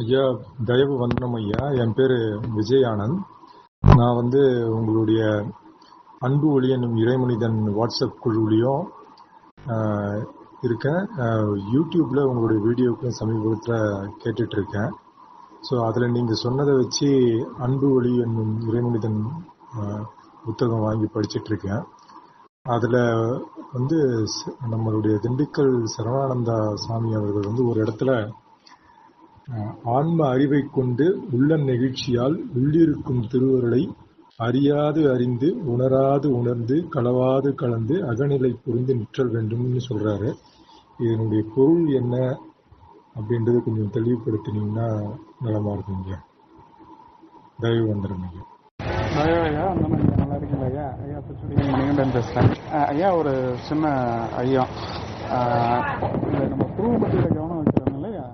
ஐயா, தயவு வந்தனம் ஐயா. என் பேர் விஜய் ஆனந்த். நான் உங்களுடைய அன்பு ஒளி என்னும் இறைமனிதன் வாட்ஸ்அப் குழுவிலையும் இருக்கேன். யூடியூப்பில் உங்களுடைய வீடியோக்கும் சமீபத்தில் கேட்டுட்ருக்கேன். ஸோ அதில் நீங்கள் சொன்னதை வச்சு அன்பு ஒளி என்னும் இறைமனிதன் புத்தகம் வாங்கி படிச்சிட்ருக்கேன். அதில் நம்மளுடைய திண்டுக்கல் சரவானந்தா சாமி அவர்கள் ஒரு இடத்துல ஆன்ம அறிவை கொண்டு உள்ள நெகிழ்ச்சியால் உள்ளிருக்கும் திருவருளை அறியாது அறிந்து உணராது உணர்ந்து களவாது கலந்து அகநிலை புரிந்து நிற்றல் வேண்டும்னு சொல்றாரு. இதனுடைய பொருள் என்ன அப்படின்றத கொஞ்சம் தெளிவுபடுத்தினீங்கன்னா நலமா இருக்குங்க. தயவு வந்துடுங்க ஐயா. ஐயா அந்த மாதிரி நல்லா இருக்கீங்களா ஐயா? ஐயா திருச்சுடி மணிகண்டன் பேசுகிறேன். ஐயா ஒரு சின்ன ஐயா, நம்ம குருவமத்தியில் கவனம் வைக்கிறோம் இல்லையா,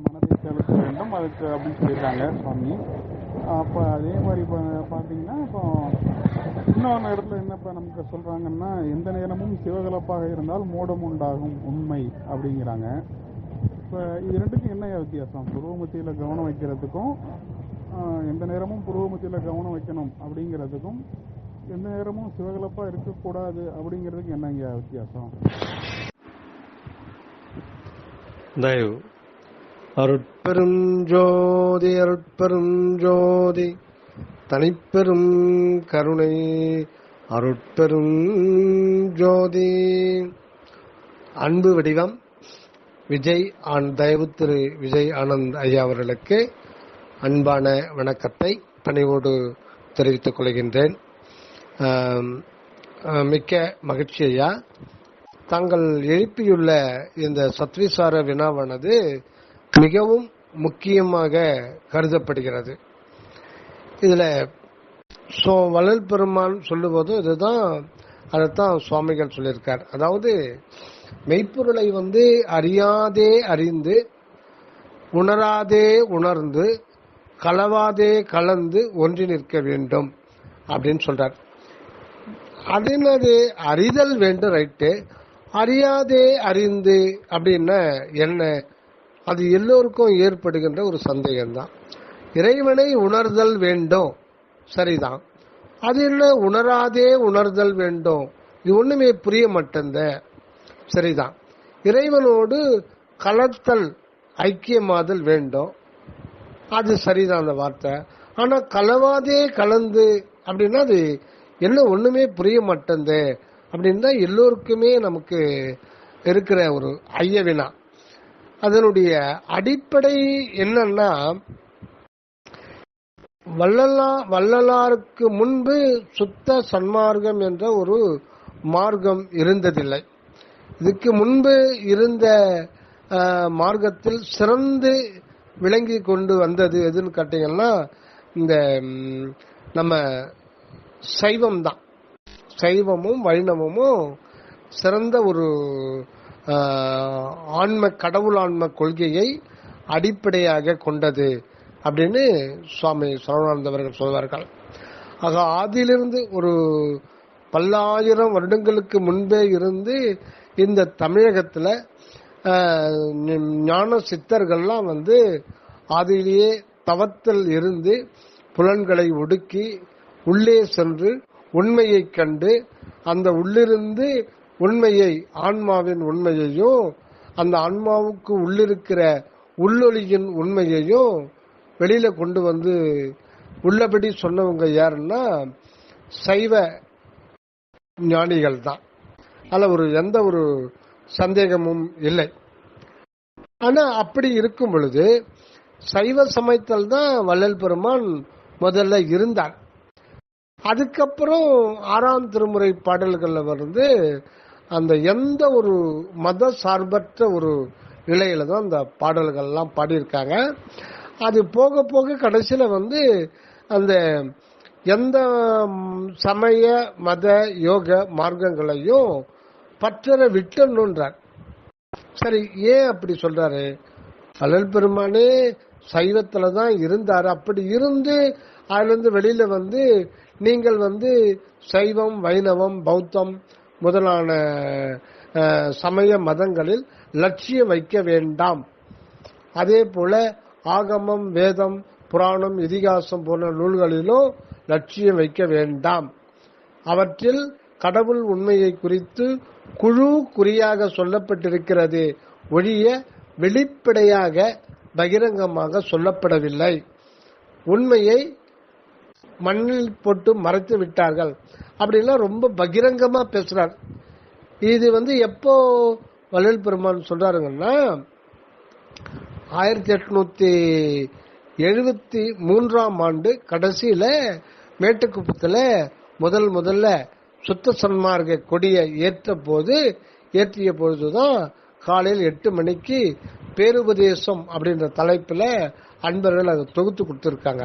மனதை செலுத்த வேண்டும் அதுக்கு அப்படின்னு சொல்லியிருக்காங்க சுவாமி. அப்போ அதே மாதிரி பார்த்தீங்கன்னா இப்போ இன்னொன்று இடத்துல என்ன இப்போ நமக்கு சொல்கிறாங்கன்னா, எந்த நேரமும் சிவகலப்பாக இருந்தால் மோடம் உண்டாகும் உண்மை அப்படிங்கிறாங்க. இப்போ இது ரெண்டுக்கும் என்ன வித்தியாசம்? புருவமத்தியில் கவனம் வைக்கிறதுக்கும் எந்த நேரமும் புருவமத்தியில் கவனம் வைக்கணும் அப்படிங்கிறதுக்கும் எந்த நேரமும் சிவகலப்பாக இருக்கக்கூடாது அப்படிங்கிறதுக்கு என்னங்க வித்தியாசம்? தயவு. அருட்பெரும் ஜோதி அருட்பெரும் ஜோதி தனிப்பெரும் கருணை அருட்பெரும் ஜோதி. அன்பு வடிவம் விஜய் தயவு திரு விஜய் ஆனந்த் ஐயா அவர்களுக்கு அன்பான வணக்கத்தை பணிவோடு தெரிவித்துக் கொள்கின்றேன். மிக்க மகிழ்ச்சி ஐயா. தாங்கள் எழுப்பியுள்ள இந்த சத்விசார வினாவானது மிகவும் முக்கியமாக கருதப்படுகிறது. இதுல வள்ளல் பெருமான் சொல்லும்போது இதுதான், அதைத்தான் சுவாமிகள் சொல்லியிருக்கார். அதாவது மெய்ப்பொருளை அறியாதே அறிந்து உணராதே உணர்ந்து களவாதே கலந்து ஒன்றி நிற்க வேண்டும் அப்படின்னு சொல்றார். அதனது அறிதல் வேண்டும், ரைட்டு. அறியாதே அறிந்து அப்படின்னா என்ன? அது எல்லோருக்கும் ஏற்படுகின்ற ஒரு சந்தேகம்தான். இறைவனை உணர்தல் வேண்டும், சரிதான். அது என்ன உணராதே உணர்தல் வேண்டும்? இது ஒண்ணுமே புரிய மாட்டேந்த, சரிதான். இறைவனோடு கலத்தல் ஐக்கியமாதல் வேண்டும், அது சரிதான் அந்த வார்த்தை. ஆனா கலவாதே கலந்து அப்படின்னா அது என்ன ஒண்ணுமே புரிய மாட்டேந்த அப்படின்னு தான் எல்லோருக்குமே நமக்கு இருக்கிற ஒரு ஐயவினா. அதனுடைய அடிப்படை என்னன்னா, வள்ளலாருக்கு முன்பு சுத்த சன்மார்க்கம் என்ற ஒரு மார்க்கம் இருந்ததில்லை. இதுக்கு முன்பு இருந்த மார்க்கத்தில் சிறந்து விளங்கி கொண்டு வந்தது எதுன்னு கேட்டீங்கன்னா, இந்த நம்ம சைவம் தான். சைவமும் வைணவமும் சிறந்த ஒரு கடவுள் ஆன்ம கொள்கையை அடிப்படையாக கொண்டது அப்படின்னு சுவாமி சரவானந்த அவர்கள் சொல்வார்கள். ஆக ஆதியிலிருந்து ஒரு பல்லாயிரம் வருடங்களுக்கு முன்பே இருந்து இந்த தமிழகத்துல ஞான சித்தர்கள்லாம் ஆதியிலேயே தவத்தில் இருந்து புலன்களை ஒடுக்கி உள்ளே சென்று உண்மையை கண்டு அந்த உள்ளிருந்து உண்மையை, ஆன்மாவின் உண்மையையும் அந்த ஆன்மாவுக்கு உள்ளிருக்கிற உள்ளொளியின் உண்மையையும் வெளியில கொண்டு உள்ளபடி சொன்னவங்க யாருன்னா சைவ ஞானிகள் தான். அதுல எந்த ஒரு சந்தேகமும் இல்லை. ஆனா அப்படி இருக்கும் பொழுது சைவ சமயத்தில் தான் வள்ளல் பெருமான் முதல்ல இருந்தார். அதுக்கப்புறம் 6ஆம் திருமுறை பாடல்கள்ல அந்த எந்த ஒரு மத சார்பற்ற ஒரு நிலையில தான் அந்த பாடல்கள்லாம் பாடியிருக்காங்க. அது போக போக கடைசியில அந்த எந்த சமய மத யோக மார்க்கங்களையும் பற்றற விட்டணுன்றார். சரி, ஏன் அப்படி சொல்றாரு? வள்ளல் பெருமானே சைவத்துல தான் இருந்தாரு. அப்படி இருந்து அதுல இருந்து வெளியில நீங்கள் சைவம் வைணவம் பௌத்தம் முதலான சமய மதங்களில் லட்சியம் வைக்க வேண்டாம் அதே போல ஆகமம், வேதம், புராணம், இதிகாசம் போன்ற நூல்களிலும் லட்சியம் வைக்க வேண்டாம். அவற்றில் கடவுள் உண்மையை குறித்து குழு குறியாக சொல்லப்பட்டிருக்கிறது ஒழிய வெளிப்படையாக பகிரங்கமாக சொல்லப்படவில்லை. உண்மையை மண்ணில் போட்டு மறைத்து விட்டார்கள் அப்படின்லாம் ரொம்ப பகிரங்கமா பேசுறார். இது எப்போ வள்ளல் பெருமான் சொல்றாருங்கன்னா 1873 ஆண்டு கடைசியில மேட்டுக்குப்பத்துல முதல்ல சுத்த சன்மார்க்க கொடியை ஏற்றிய பொழுதுதான் காலையில் 8 மணிக்கு பேருபதேசம் அப்படின்ற தலைப்புல அன்பர்கள் அதை தொகுத்து கொடுத்திருக்காங்க.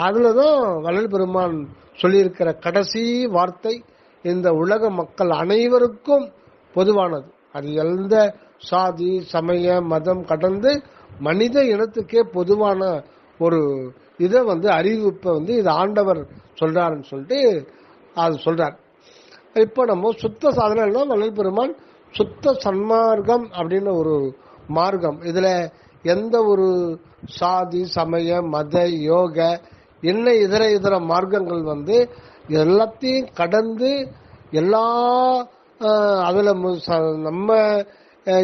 அதுலதான் வள்ளல் பெருமான் சொல்லியிருக்கிற கடைசி வார்த்தை இந்த உலக மக்கள் அனைவருக்கும் பொதுவானது. அது எந்த சாதி, சமய, மதம் கடந்து மனித இனத்துக்கே பொதுவான ஒரு இதை அறிவிப்பை இது ஆண்டவர் சொல்றாருன்னு சொல்லிட்டு அது சொல்றார். இப்ப நம்ம சுத்த சாதனை வள்ளல் பெருமான் சுத்த சன்மார்க்கம் அப்படின்னு ஒரு மார்க்கம். இதுல எந்த ஒரு சாதி, சமய, மத, யோக என்ன இதர மார்க்கங்கள் எல்லாத்தையும் கடந்து எல்லா அதுல நம்ம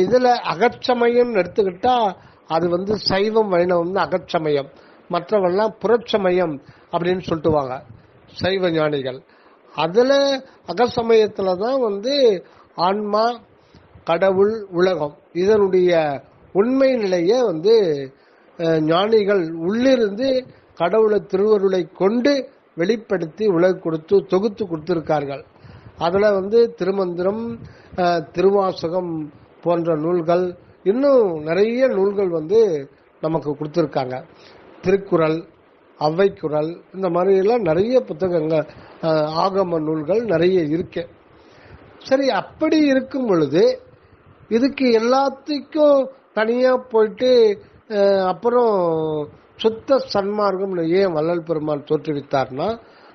இதுல அகச்சமயம் எடுத்துக்கிட்டா அது சைவம், வைணவம் அகச்சமயம், மற்றவெல்லாம் புறச்சமயம் அப்படின்னு சொல்லிட்டுவாங்க சைவ ஞானிகள். அதுல அகசமயத்துலதான் ஆன்மா, கடவுள், உலகம் இதனுடைய உண்மை நிலையை ஞானிகள் உள்ளிருந்து கடவுளை திருவருளை கொண்டு வெளிப்படுத்தி உலக கொடுத்து தொகுத்து கொடுத்திருக்கார்கள். அதுல திருமந்திரம், திருவாசகம் போன்ற நூல்கள், இன்னும் நிறைய நூல்கள் நமக்கு கொடுத்திருக்காங்க. திருக்குறள், ஔவைக்குறள், இந்த மாதிரி எல்லாம் நிறைய புத்தகங்கள், ஆகம நூல்கள் நிறைய இருக்கு. சரி, அப்படி இருக்கும் பொழுது இதுக்கு எல்லாத்துக்கும் தனியா போயிட்டு அப்புறம் சுத்த சன்மார்க்கம் ஏன் வள்ளல் பெருமான் தோற்றுவித்தார்னா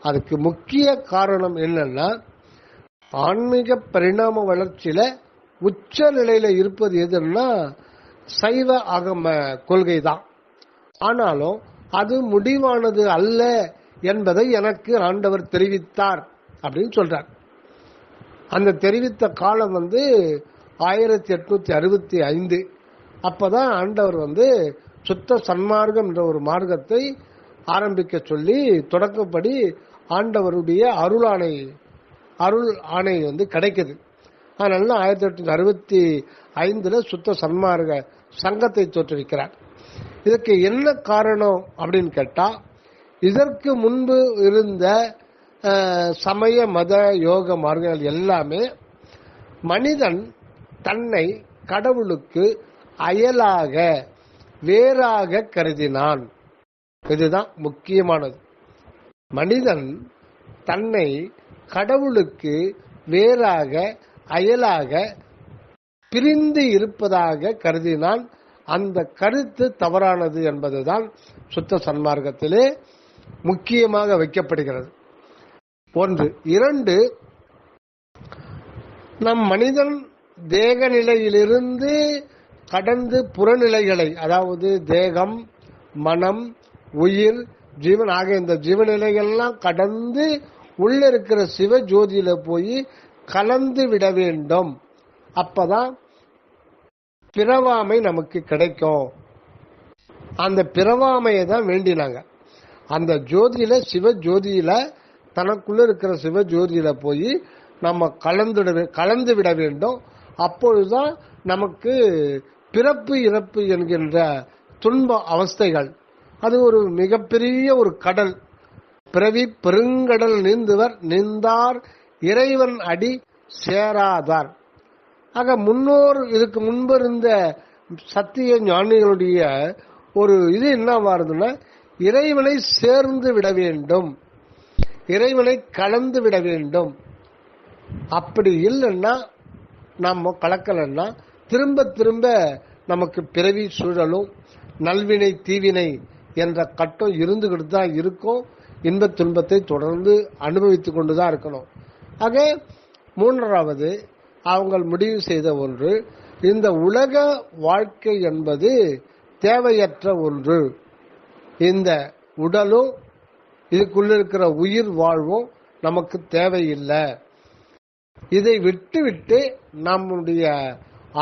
அதுக்கு முக்கிய காரணம் என்னன்னா, ஆன்மீக பரிணாம வளர்ச்சியில உச்ச நிலையில இருப்பது எதுன்னா சைவ ஆகம கொள்கை தான். ஆனாலும் அது முடிவானது அல்ல என்பதை எனக்கு ஆண்டவர் தெரிவித்தார் அப்படின்னு சொல்றார். அந்த தெரிவித்த காலம் 1865. அப்பதான் ஆண்டவர் சுத்த சன்மார்க்கம் என்ற ஒரு மார்க்கத்தை ஆரம்பிக்க சொல்லி தொடக்கப்படி ஆண்டவருடைய அருள் ஆணை கிடைக்குது. அதனால 1865 சுத்த சன்மார்க்க சங்கத்தை தோற்றுவிக்கிறார். இதுக்கு என்ன காரணம் அப்படின்னு கேட்டா, இதற்கு முன்பு இருந்த சமய, மத, யோக மார்க்கங்கள் எல்லாமே மனிதன் தன்னை கடவுளுக்கு அயலாக, வேறாக கருதினான். இதுதான் முக்கியமானது. மனிதன் தன்னை கடவுளுக்கு வேறாக, அயலாக, பிரிந்து இருப்பதாக கருதினான். அந்த கருத்து தவறானது என்பதுதான் சுத்த சன்மார்க்கத்திலே முக்கியமாக வைக்கப்படுகிறது. 1. 2, நம் மனிதன் தேக நிலையிலிருந்து கடந்து புறநிலைகளை, அதாவது தேகம், மனம், உயிர், ஜீவன் ஆகிய இந்த ஜீவநிலைகள்லாம் கடந்து உள்ள இருக்கிற சிவ ஜோதியில போய் கலந்து விட வேண்டும். அப்பதான் பிறவாமை நமக்கு கிடைக்கும். அந்த பிறவாமையை தான் வேண்டினாங்க. அந்த ஜோதியில, சிவ ஜோதியில, தனக்குள்ள இருக்கிற சிவ ஜோதியில போய் நம்ம கலந்து விட வேண்டும். அப்பொழுதுதான் நமக்கு பிறப்பு, இறப்பு என்கின்ற துன்ப அவஸ்தைகள், அது ஒரு மிகப்பெரிய ஒரு கடல். பிறவி பெருங்கடல் நீந்துவர் நீந்தார் இறைவன் அடி சேராதார். ஆக முன்னோர், இதுக்கு முன்பு இருந்த சத்திய ஞானிகளுடைய ஒரு இது என்ன வருதுன்னா, இறைவனை சேர்ந்து விட வேண்டும், இறைவனை கலந்து விட வேண்டும். அப்படி இல்லைன்னா, நம்ம கலக்கலன்னா திரும்ப திரும்ப நமக்கு பிறவி சூழலும் நல்வினை தீவினை என்ற கட்டம் இருந்துகிட்டு தான் இருக்கும். இன்ப துன்பத்தை தொடர்ந்து அனுபவித்துக் கொண்டுதான் இருக்கணும். ஆக 3வது அவங்க முடிவு செய்த ஒன்று, இந்த உலக வாழ்க்கை என்பது தேவையற்ற ஒன்று. இந்த உடலும் இதுக்குள்ள இருக்கிற உயிர் வாழ்வும் நமக்கு தேவையில்லை. இதை விட்டு நம்முடைய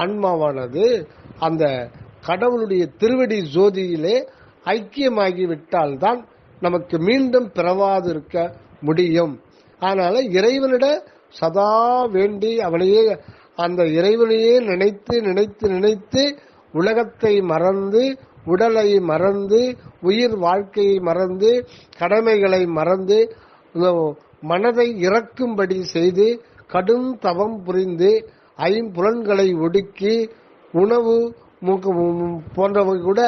ஆன்மாவானது அந்த கடவுளுடைய திருவடி ஜோதியிலே ஐக்கியமாகி விட்டால்தான் நமக்கு மீண்டும் பிறவாது இருக்க முடியும். அதனால இறைவனிட சதா வேண்டி அவனையே அந்த இறைவனையே நினைத்து நினைத்து நினைத்து உலகத்தை மறந்து, உடலை மறந்து, உயிர் வாழ்க்கையை மறந்து, கடமைகளை மறந்து, மனதை இறக்கும்படி செய்து கடும் தவம் புரிந்து ஐம்புலன்களை ஒடுக்கி உணவு போன்றவை கூட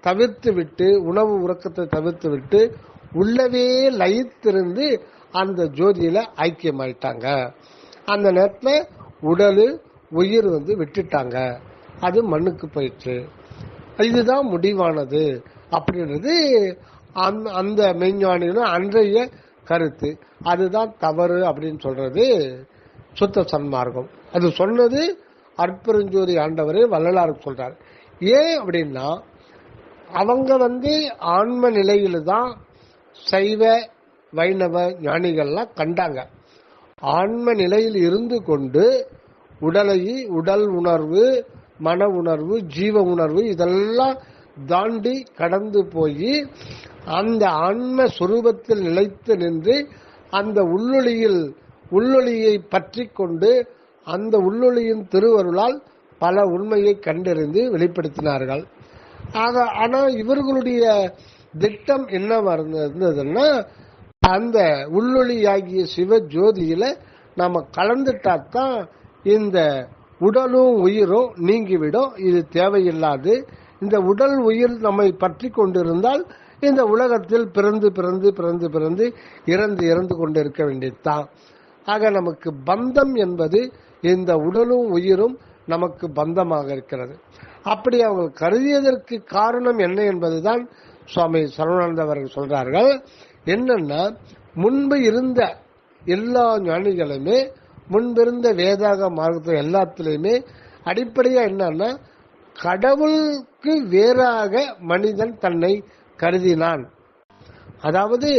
தவிர்த்து விட்டு, உணவு உறக்கத்தை தவிர்த்து விட்டு உள்ளவே லயித்திருந்து அந்த ஜோதியில ஐக்கியமாயிட்டாங்க. அந்த நேரத்தில் உடல் உயிர் விட்டுட்டாங்க. அது மண்ணுக்கு போயிடுச்சு. இதுதான் முடிவானது அப்படின்றது அந்த மெய்ஞானிகளும் அன்றைய கருத்து. அதுதான் தவறு அப்படின்னு சொல்றது சுத்த சன்மார்க்கம். அது சொன்னது அற்பெருஞ்சோதி ஆண்டவரே வள்ளலார் சொல்றார். ஏன் அப்படின்னா அவங்க ஆன்ம நிலையில தான் சைவ வைணவ ஞானிகள்லாம் கண்டாங்க. ஆன்ம நிலையில் இருந்து கொண்டு உடல் உணர்வு, மன உணர்வு, ஜீவ உணர்வு இதெல்லாம் தாண்டி கடந்து போய் அந்த ஆன்ம சுரூபத்தில் நிலைத்து நின்று அந்த உள்ளொளியை பற்றி கொண்டு அந்த உள்ளொளியின் திருவருளால் பல உண்மையை கண்டறிந்து வெளிப்படுத்தினார்கள். ஆனா இவர்களுடைய திட்டம் என்னவா இருந்ததுன்னா, அந்த உள்ளொளியாகிய சிவ ஜோதியில நாம கலந்துட்டாத்தான் இந்த உடலும் உயிரும் நீங்கிவிடும். இது தேவையில்லாது. இந்த உடல் உயிர் நம்மை பற்றி கொண்டிருந்தால் இந்த உலகத்தில் பிறந்து பிறந்து பிறந்து பிறந்து இறந்து இறந்து கொண்டிருக்க வேண்டியதுதான். ஆக நமக்கு பந்தம் என்பது இந்த உடலும் உயிரும் நமக்கு பந்தமாக இருக்கிறது. அப்படி அவங்க கருதியதற்கு காரணம் என்ன என்பதுதான் சுவாமி சரவணானந்த அவர்கள் சொல்றார்கள். என்னன்னா, முன்பு இருந்த எல்லா ஞானிகளுமே, முன்பிருந்த வேதாக மார்க்கத்தை எல்லாத்திலையுமே அடிப்படையா என்னன்னா, கடவுளுக்கு வேறாக மனிதன் தன்னை கருதினான். அதாவது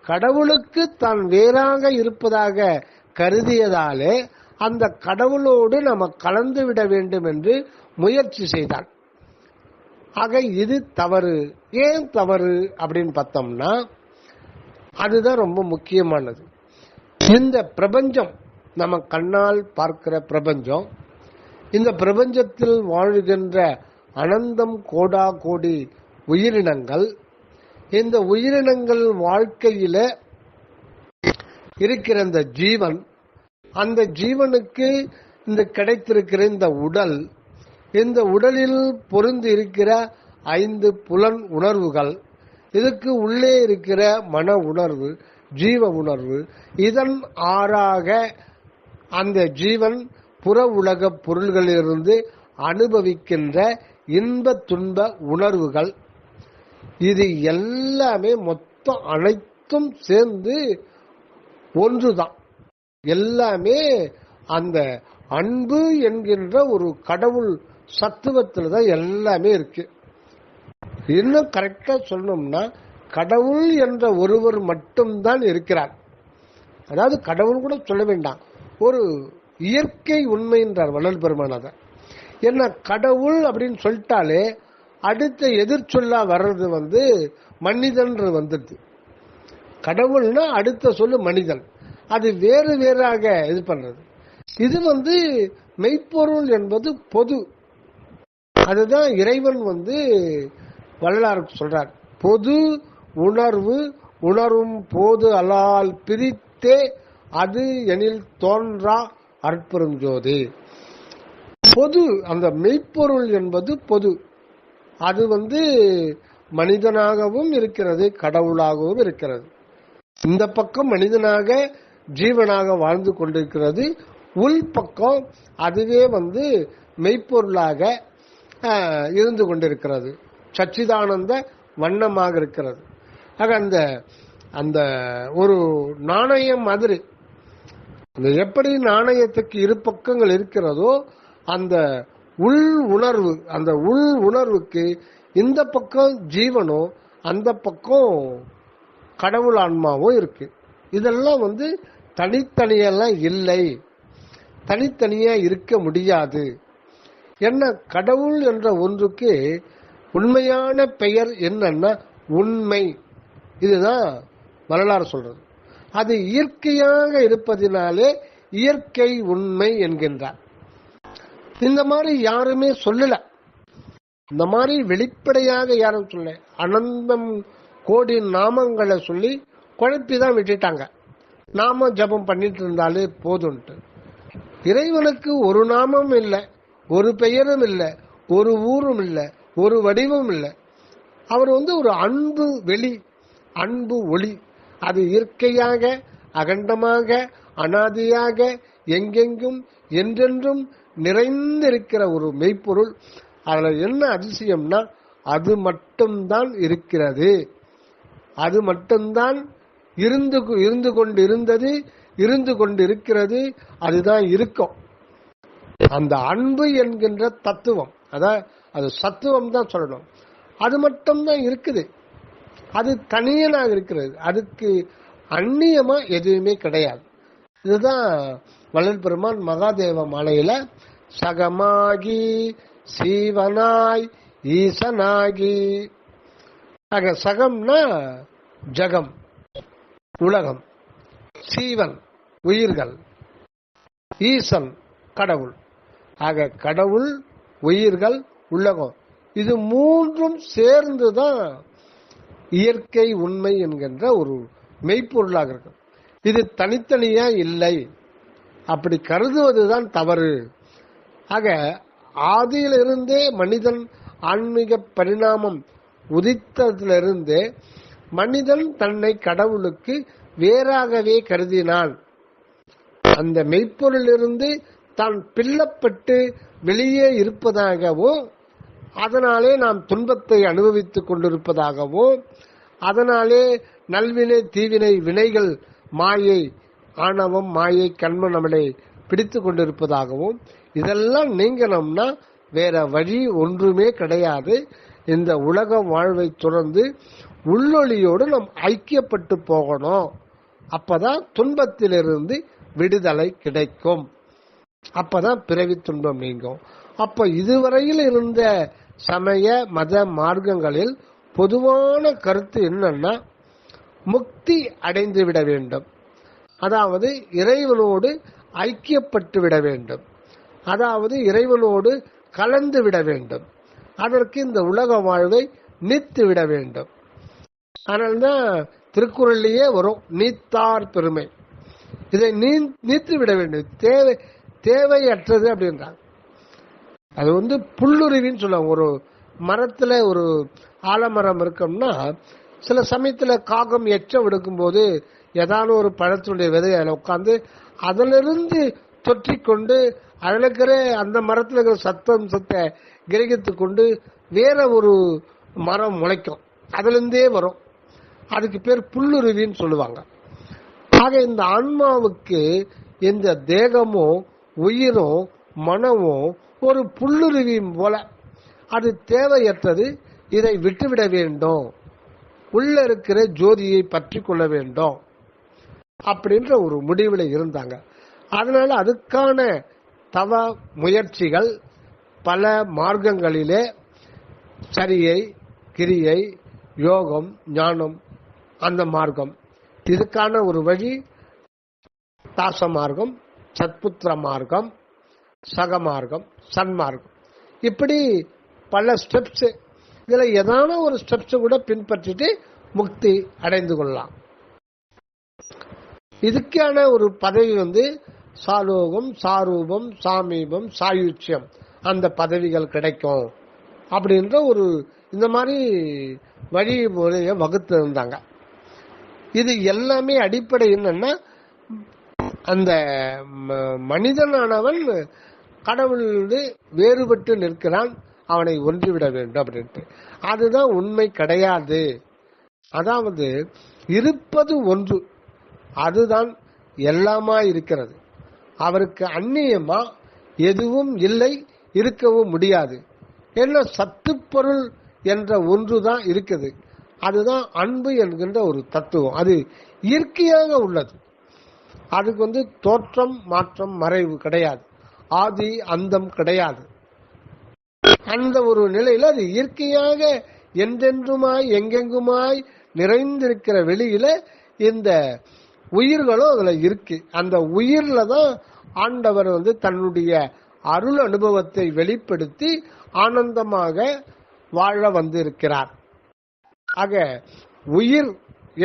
கடவுளுக்கு தான் வேறாக இருப்பதாக கருதியதாலே அந்த கடவுளோடு நம்ம கலந்து விட வேண்டும் என்று முயற்சி செய்தான். ஆக இது தவறு. ஏன் தவறு அப்படின்னு பார்த்தோம்னா, அதுதான் ரொம்ப முக்கியமானது. இந்த பிரபஞ்சம், நம்ம கண்ணால் பார்க்கிற பிரபஞ்சம், இந்த பிரபஞ்சத்தில் வாழ்கின்ற அனந்தம் கோடா கோடி உயிரினங்கள், இந்த உயிரினங்கள் வாழ்க்கையில இருக்கிற இந்த ஜீவன், அந்த ஜீவனுக்கு இந்த கிடைத்திருக்கிற இந்த உடல், இந்த உடலில் பொருந்தி இருக்கிற 5 புலன் உணர்வுகள், இதுக்கு உள்ளே இருக்கிற மன உணர்வு, ஜீவ உணர்வு, இதன் ஆறாக அந்த ஜீவன் புற உலக பொருள்களிலிருந்து அனுபவிக்கின்ற இன்ப துன்ப உணர்வுகள், இது எல்லாமே மொத்தம் அனைத்தும் சேர்ந்து ஒன்றுதான். எல்லாமே அந்த அன்பு என்கின்ற ஒரு கடவுள் சத்துவத்தில் தான் எல்லாமே இருக்கு. இன்னும் கரெக்டா சொல்லணும்னா, கடவுள் என்ற ஒருவர் மட்டும்தான் இருக்கிறார். அதாவது கடவுள் கூட சொல்ல வேண்டாம், ஒரு இயற்கை உண்மை என்றார் வள்ளல் பெருமானார். என்ன கடவுள் அப்படின்னு சொல்லிட்டாலே அடுத்த எதிர்ச்சொல்லா வர்றது மனிதன் வந்துடுது. கடவுள்னா அடுத்த சொல்லு மனிதன். அது வேறு வேறாக இது பண்றது. இது மெய்ப்பொருள் என்பது பொது. அதுதான் இறைவன் வள்ளலாருக்கு சொல்றார். பொது உணர்வு உணரும் போது அலால் பிரித்தே அது எனில் தோன்றா அற்பெருஞ்சோதி. பொது, அந்த மெய்ப்பொருள் என்பது பொது. அது மனிதனாகவும் இருக்கிறது, கடவுளாகவும் இருக்கிறது. இந்த பக்கம் மனிதனாக ஜீவனாக வாழ்ந்து கொண்டிருக்கிறது, உள் பக்கம் அதுவே மெய்ப்பொருளாக இருந்து கொண்டிருக்கிறது, சச்சிதானந்த வண்ணமாக இருக்கிறது. ஆக அந்த ஒரு நாணயம் மாதிரி, எப்படி நாணயத்துக்கு இரு பக்கங்கள் இருக்கிறதோ அந்த உள் உணர்வு, அந்த உள் உணர்வுக்கு இந்த பக்கம் ஜீவனும் அந்த பக்கம் கடவுள் ஆன்மாவும் இருக்கு. இதெல்லாம் தனித்தனியெல்லாம் இல்லை, தனித்தனியா இருக்க முடியாது. என்ன, கடவுள் என்ற ஒன்றுக்கு உண்மையான பெயர் என்னன்னா உண்மை. இதுதான் வரலாறு சொல்றது. அது இயற்கையாக இருப்பதினாலே இயற்கை உண்மை என்கின்றார். இந்த மாதிரி யாருமே சொல்லல, இந்த மாதிரி வெளிப்படையாக யாரும் சொல்ல. அனந்தம் கோடி நாமங்களை சொல்லி குழப்பிதான் விட்டுட்டாங்க. நாம ஜபம் பண்ணிட்டு இருந்தாலே போதும்ட்டு. இறைவனுக்கு ஒரு நாமம் இல்லை, ஒரு பெயரும் இல்லை, ஒரு ஊரும் இல்லை, ஒரு வடிவம் இல்லை. அவர் ஒரு அன்பு வெளி, அன்பு ஒளி. அது இயற்கையாக அகண்டமாக அனாதியாக எங்கெங்கும் என்றென்றும் நிறைந்திருக்கிற ஒரு மெய்ப்பொருள். அதுல என்ன அதிசயம்னா அது மட்டும்தான் இருக்கிறது, அது மட்டும்தான் இருந்து கொண்டு இருந்தது, இருந்து கொண்டு இருக்கிறது, அதுதான் இருக்கும். அந்த அன்பு என்கின்ற தத்துவம், அது சத்துவம் தான் சொல்லணும். அது மட்டும்தான் இருக்குது, அது தனியனாக இருக்கிறது, அதுக்கு அந்நியமா எதுவுமே கிடையாது. இதுதான் வள்ளல் பெருமான் மகாதேவ மாலையில சகமாகி சீவனாய் ஈசனாகி. ஆக சகம்னா ஜகம், உலகம், சீவன் உயிர்கள், ஈசன் கடவுள். ஆக கடவுள், உயிர்கள், உலகம், இது மூன்றும் சேர்ந்துதான் இயற்கை உண்மை என்கின்ற ஒரு மெய்ப்பொருளாக இருக்கு. இது தனித்தனியா இல்லை, அப்படி கருதுவதுதான் தவறு. ஆக ஆதியிலிருந்தே மனிதன் ஆன்மீக பரிணாமம் உதித்ததிலிருந்தே மனிதன் தன்னை கடவுளுக்கு வேறாகவே கருதினான். அந்த மெய்ப்பொருளிலிருந்து தான் பிள்ளப்பட்டு வெளியே இருப்பதாகவும், அதனாலே நாம் துன்பத்தை அனுபவித்துக் கொண்டிருப்பதாகவும், அதனாலே நல்வினை தீவினை வினைகள் மாயை ஆணவம் மாயை கண்மம் நம்மளை பிடித்து கொண்டிருப்பதாகவும், இதெல்லாம் நீங்கணும்னா வேற வழி ஒன்றுமே கிடையாது. இந்த உலக வாழ்வை தொடர்ந்து உள்ளொளியோடு நாம் ஐக்கியப்பட்டு போகணும். அப்பதான் துன்பத்திலிருந்து விடுதலை கிடைக்கும், அப்பதான் பிறவி துன்பம் நீங்கும். அப்ப இதுவரையில் இருந்த சமய மத மார்க்கங்களில் பொதுவான கருத்து என்னன்னா, முக்தி அடைந்து விட வேண்டும், அதாவது இறைவனோடு ஐக்கியப்பட்டு விட வேண்டும், அதாவது இறைவனோடு கலந்து விட வேண்டும், அதற்கு இந்த உலக வாழ்வை நீத்து விட வேண்டும். அதனால்தான் திருக்குறளிலேயே வரும் நீத்தார் பெருமை. இதை நீத்து விட வேண்டும், தேவையற்றது அப்படின்றாங்க. அது புல்லுருவின்னு சொல்லுவாங்க. ஒரு மரத்துல ஒரு ஆலமரம் இருக்கும்னா சில சமயத்துல காகம் எச்சம் எடுக்கும் போது ஏதாவது ஒரு பழத்தினுடைய விதையை அதில் உட்காந்து அதிலிருந்து தொற்றிக்கொண்டு அதில் இருக்கிற அந்த மரத்தில் இருக்கிற சத்தத்தை கிரகித்து கொண்டு வேற ஒரு மரம் முளைக்கும், அதிலிருந்தே வரும். அதுக்கு பேர் புல்லுருவின்னு சொல்லுவாங்க. ஆக இந்த ஆன்மாவுக்கு இந்த தேகமும் உயிரும் மனமும் ஒரு புல்லுருவி போல, அது தேவையற்றது, இதை விட்டுவிட வேண்டும், உள்ள இருக்கிற ஜோதியை பற்றி கொள்ள வேண்டும் அப்படின்ற ஒரு முடிவில் இருந்தாங்க. அதனால அதுக்கான தவ முயற்சிகள் பல மார்க்கங்களிலே சரியை கிரியை யோகம் ஞானம் அந்த மார்க்கம், இதுக்கான ஒரு வழி தாச மார்க்கம், சத்புத்திர மார்க்கம், சகமார்க்கம், சன்மார்க்கம், இப்படி பல ஸ்டெப்ஸ். இதுல ஏதான ஒரு ஸ்டெப்ஸ் கூட பின்பற்றிட்டு முக்தி அடைந்து கொள்ளலாம். இதுக்கான ஒரு பதவி சாலோகம் சாரூபம் சாமீபம் சாயுச்சியம் அந்த பதவிகள் கிடைக்கும் அப்படின்ற ஒரு இந்த மாதிரி வழிமுறையை வகுத்து இருந்தாங்க. இது எல்லாமே அடிப்படை என்னன்னா, அந்த மனிதனானவன் கடவுள் வேறுபட்டு நிற்கிறான், அவனை ஒன்றிவிட வேண்டும் அப்படின்ட்டு. அதுதான் உண்மை கிடையாது. அதாவது இருப்பது ஒன்று, அதுதான் எல்லாமா இருக்கிறது. அவருக்கு அந்நியமா எதுவும் இல்லை, இருக்கவும் முடியாது. என்ன சத்து பொருள் என்ற ஒன்றுதான் இருக்குது. அதுதான் அன்பு என்கின்ற ஒரு தத்துவம். அது இயற்கையாக உள்ளது. அதுக்கு தோற்றம் மாற்றம் மறைவு கிடையாது, ஆதி அந்தம் கிடையாது. அந்த ஒரு நிலையில அது இயற்கையாக என்றென்றுமாய் எங்கெங்குமாய் நிறைந்திருக்கிற வெளியில இந்த உயிர்களும் அதுல இருக்கு. அந்த உயிர்ல தான் ஆண்டவர் தன்னுடைய அருள் அனுபவத்தை வெளிப்படுத்தி ஆனந்தமாக வாழ வந்திருக்கிறார். ஆக உயிர்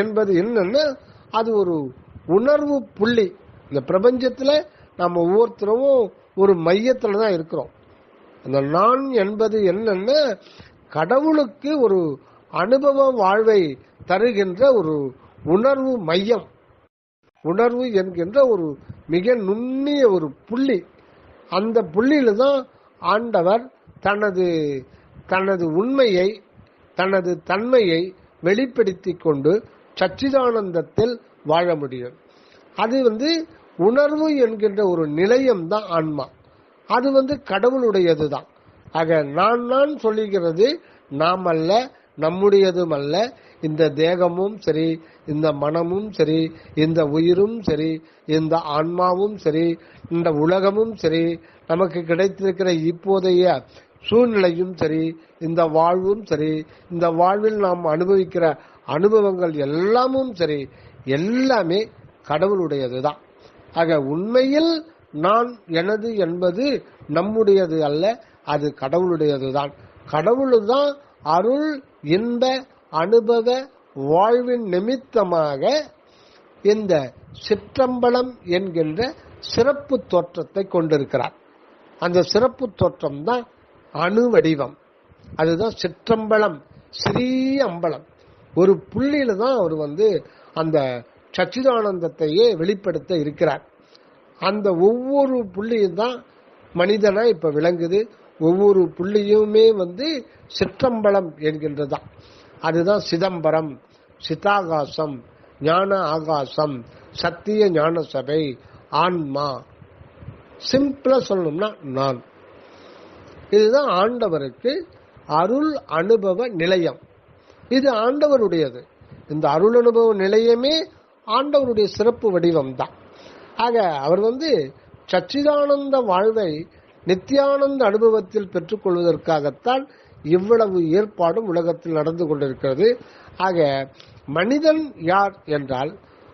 என்பது என்னன்னா அது ஒரு உணர்வு புள்ளி. இந்த பிரபஞ்சத்துல நம்ம ஒவ்வொருத்தரும் ஒரு மையத்துல தான் இருக்கிறோம். அந்த நான் என்பது என்னன்னா கடவுளுக்கு ஒரு அனுபவ வாழ்வை தருகின்ற ஒரு உணர்வு மையம். உணர்வு என்கின்ற ஒரு மிக நுண்ணிய ஒரு புள்ளி. அந்த புள்ளியில தான் ஆண்டவர் தனது உண்மையை, தனது தன்மையை வெளிப்படுத்தி கொண்டு சச்சிதானந்தத்தில் வாழ முடியும். அது உணர்வு என்கின்ற ஒரு நிலையம் தான் ஆன்மா. அது கடவுளுடையது தான். ஆக நான் சொல்லுகிறது நாம் அல்ல, நம்முடையதும் அல்ல. இந்த தேகமும் சரி, இந்த மனமும் சரி, இந்த உயிரும் சரி, இந்த ஆன்மாவும் சரி, இந்த உலகமும் சரி, நமக்கு கிடைத்திருக்கிற இப்போதைய சூழ்நிலையும் சரி, இந்த வாழ்வும் சரி, இந்த வாழ்வில் நாம் அனுபவிக்கிற அனுபவங்கள் எல்லாமும் சரி, எல்லாமே கடவுளுடையதுதான். ஆக உண்மையில் நான் எனது என்பது நம்முடையது அல்ல, அது கடவுளுடையதுதான். கடவுளுதான் அருள் இன்ப அனுபவ வாழ்வின் நிமித்தமாக இந்த சிற்றம்பலம் என்கின்ற சிறப்பு தோற்றத்தை கொண்டிருக்கிறார். அந்த சிறப்பு தோற்றம் தான் அணு வடிவம். அதுதான் சிற்றம்பலம், சிறிய அம்பலம். ஒரு புள்ளியில தான் அவர் அந்த சச்சிதானந்தத்தையே வெளிப்படுத்த இருக்கிறார். அந்த ஒவ்வொரு புள்ளியும் தான் மனிதனா இப்ப விளங்குது. ஒவ்வொரு புள்ளியுமே சிற்றம்பலம் என்கின்றதான். அதுதான் சிதம்பரம், சிதாகாசம், ஞான ஆகாசம், சத்திய ஞான சபை, ஆன்மா. சிம்பிளா சொல்லணும்னா நான். இதுதான் ஆண்டவருக்கு அருள் அனுபவ நிலையம். இது ஆண்டவருடையது. இந்த அருள் அனுபவ நிலையமே ஆண்டவருடைய சிறப்பு வடிவம் தான். ஆக அவர் சச்சிதானந்த வாழ்வை நித்தியானந்த அனுபவத்தில் பெற்றுக் கொள்வதற்காகத்தான் இவ்வளவு ஏற்பாடும் உலகத்தில் நடந்து கொண்டிருக்கிறது. ஆக மனிதன் யார் என்றால்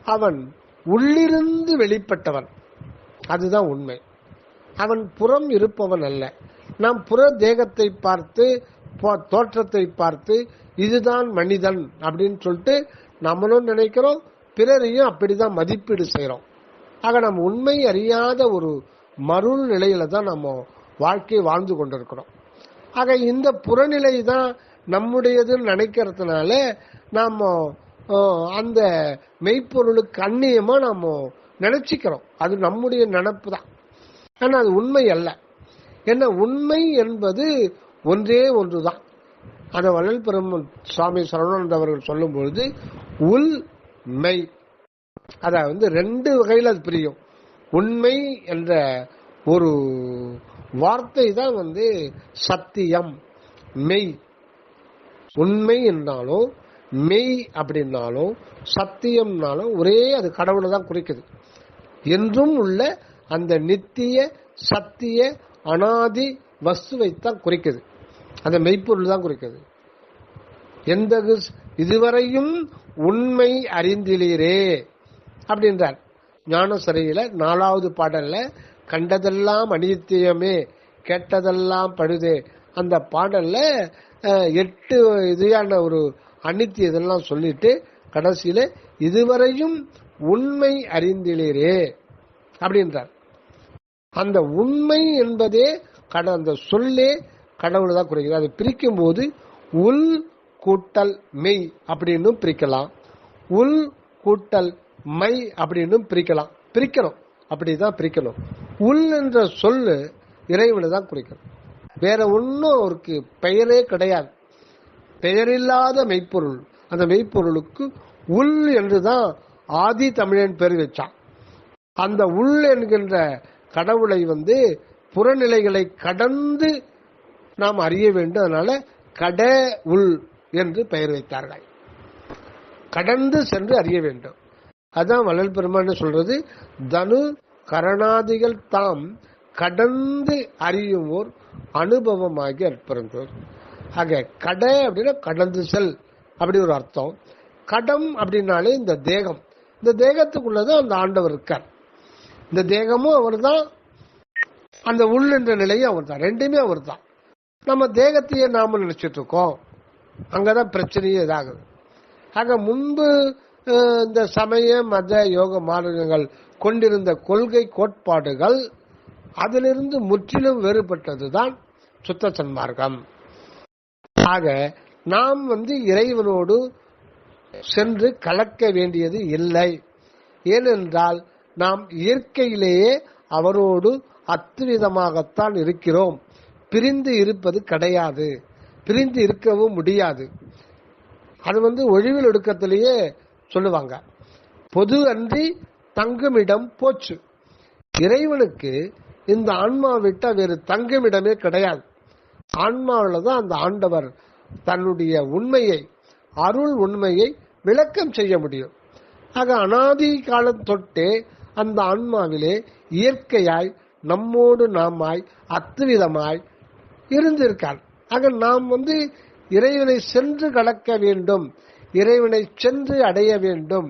அவன் உள்ளிருந்து வெளிப்பட்டவன். அதுதான் உண்மை. அவன் புறம் இருப்பவன் அல்ல. நாம் புற தேகத்தை பார்த்து, தோற்றத்தை பார்த்து இதுதான் மனிதன் அப்படின்னு சொல்லிட்டு நம்மளும் நினைக்கிறோம், பிறரையும் அப்படிதான் மதிப்பீடு செய்யறோம். ஆக நம்ம உண்மை அறியாத ஒரு மருள் நிலையில தான் நம்ம வாழ்க்கையை வாழ்ந்து கொண்டிருக்கிறோம். ஆக இந்த புறநிலை தான் நம்முடையதுன்னு நினைக்கிறதுனால நாம அந்த மெய்ப்பொருளுக்கு அந்நியமா நாம நினைச்சுக்கிறோம். அது நம்முடைய நினைப்பு தான். ஆனா அது உண்மை அல்ல. என்ன உண்மை என்பது ஒன்றே ஒன்றுதான். அந்த வள்ளல் பெருமான் சுவாமி சரவணானந்த அவர்கள் சொல்லும் பொழுது உள் மெய், அதாவது ரெண்டு வகையில் அது பிரியும். உண்மை என்ற ஒரு வார்த்தை தான் சத்தியம், மெய். உண்மை என்றாலும் மெய் அப்படின்னாலும் சத்தியம்னாலும் ஒரே அது கடவுளை தான் குறிக்குது. என்றும் உள்ள அந்த நித்திய சத்திய அனாதி வஸ்துவைத்தான் குறிக்குது. அந்த மெய்ப்பொருள் தான் குறிக்குது. எந்த இதுவரையும் உண்மை அறிந்திலீரே அப்படின்றார் ஞானசரையில 4வது பாடல்ல. கண்டதெல்லாம் அனித்தியமே கேட்டதெல்லாம் பழுதே அந்த பாடல்ல 8 இதையான ஒரு அனித்திய இதெல்லாம் சொல்லிட்டு கடைசியில இதுவரையும் உண்மை அறிந்திலீரே அப்படின்றார். அந்த உண்மை என்பதே அந்த சொல்லே கடவுளை தான் குறிக்கிறது. அதை பிரிக்கும் போது உள் கூட்டல் மெய் அப்படின்னு பிரிக்கலாம், உள் கூட்டல் மை அப்படின்னு பிரிக்கலாம். பிரிக்கணும், அப்படிதான் பிரிக்கணும். உள் என்ற சொல்லு இறைவனை தான் குறிக்கணும். வேற ஒன்னும் அவருக்கு பெயரே கிடையாது. பெயரில்லாத மெய்ப்பொருள். அந்த மெய்ப்பொருளுக்கு உள் என்றுதான் ஆதி தமிழன் பேர் வச்சான். அந்த உள் என்கின்ற கடவுளை புறநிலைகளை கடந்து நாம் அறிய வேண்டும். அதனால கட உள் என்று பெயர் வைத்தார்கள். கடந்து சென்று அறிய வேண்டும். அதான் வள்ளல் பெருமான் சொல்றது, தனு கரணாதிகள் தாம் கடந்து அறியுவோர் அனுபவமாகி அற்புறந்தோர். ஆக கட அப்படின்னா கடந்து செல் அப்படி ஒரு அர்த்தம். கடம் அப்படின்னாலே இந்த தேகம், இந்த தேகத்துக்குள்ளதான் அந்த ஆண்டவர் இருக்கார். இந்த தேகமும் அவர் தான், அந்த உள் என்ற நிலையும் அவர் தான், ரெண்டுமே அவர் தான். நம்ம தேகத்தையே நாம நினைச்சிட்டு இருக்கோம், அங்கதான் பிரச்சனையே இதாகுது. ஆக முன்பு இந்த சமய மத யோக மார்க்கங்கள் கொண்டிருந்த கொள்கை கோட்பாடுகள் அதிலிருந்து முற்றிலும் வேறுபட்டதுதான் சுத்த சன்மார்க்கம். ஆக நாம் இறைவனோடு சென்று கலக்க வேண்டியது இல்லை. ஏனென்றால் நாம் இயற்கையிலேயே அவரோடு அத்துவிதமாகத்தான் இருக்கிறோம். பிரிந்து இருப்பது கிடையாது, பிரிந்து இருக்கவும் முடியாது. அது ஒழிவில் ஒடுக்கத்திலேயே சொல்லுவாங்க, பொது அன்றி தங்குமிடம் போச்சு. இறைவனுக்கு இந்த ஆன்மா விட்ட வேறு தங்குமிடமே கிடையாது. ஆன்மாவில் தான் அந்த ஆண்டவர் தன்னுடைய உண்மையை, அருள் உண்மையை விளக்கம் செய்ய முடியும். ஆக அனாதி காலம் தொட்டே அந்த ஆன்மாவிலே இயற்கையாய் நம்மோடு நாமாய் அத்துவிதமாய் இருந்திருக்கார். ஆக நாம் இறைவனை சென்று கலக்க வேண்டும், இறைவனை சென்று அடைய வேண்டும்,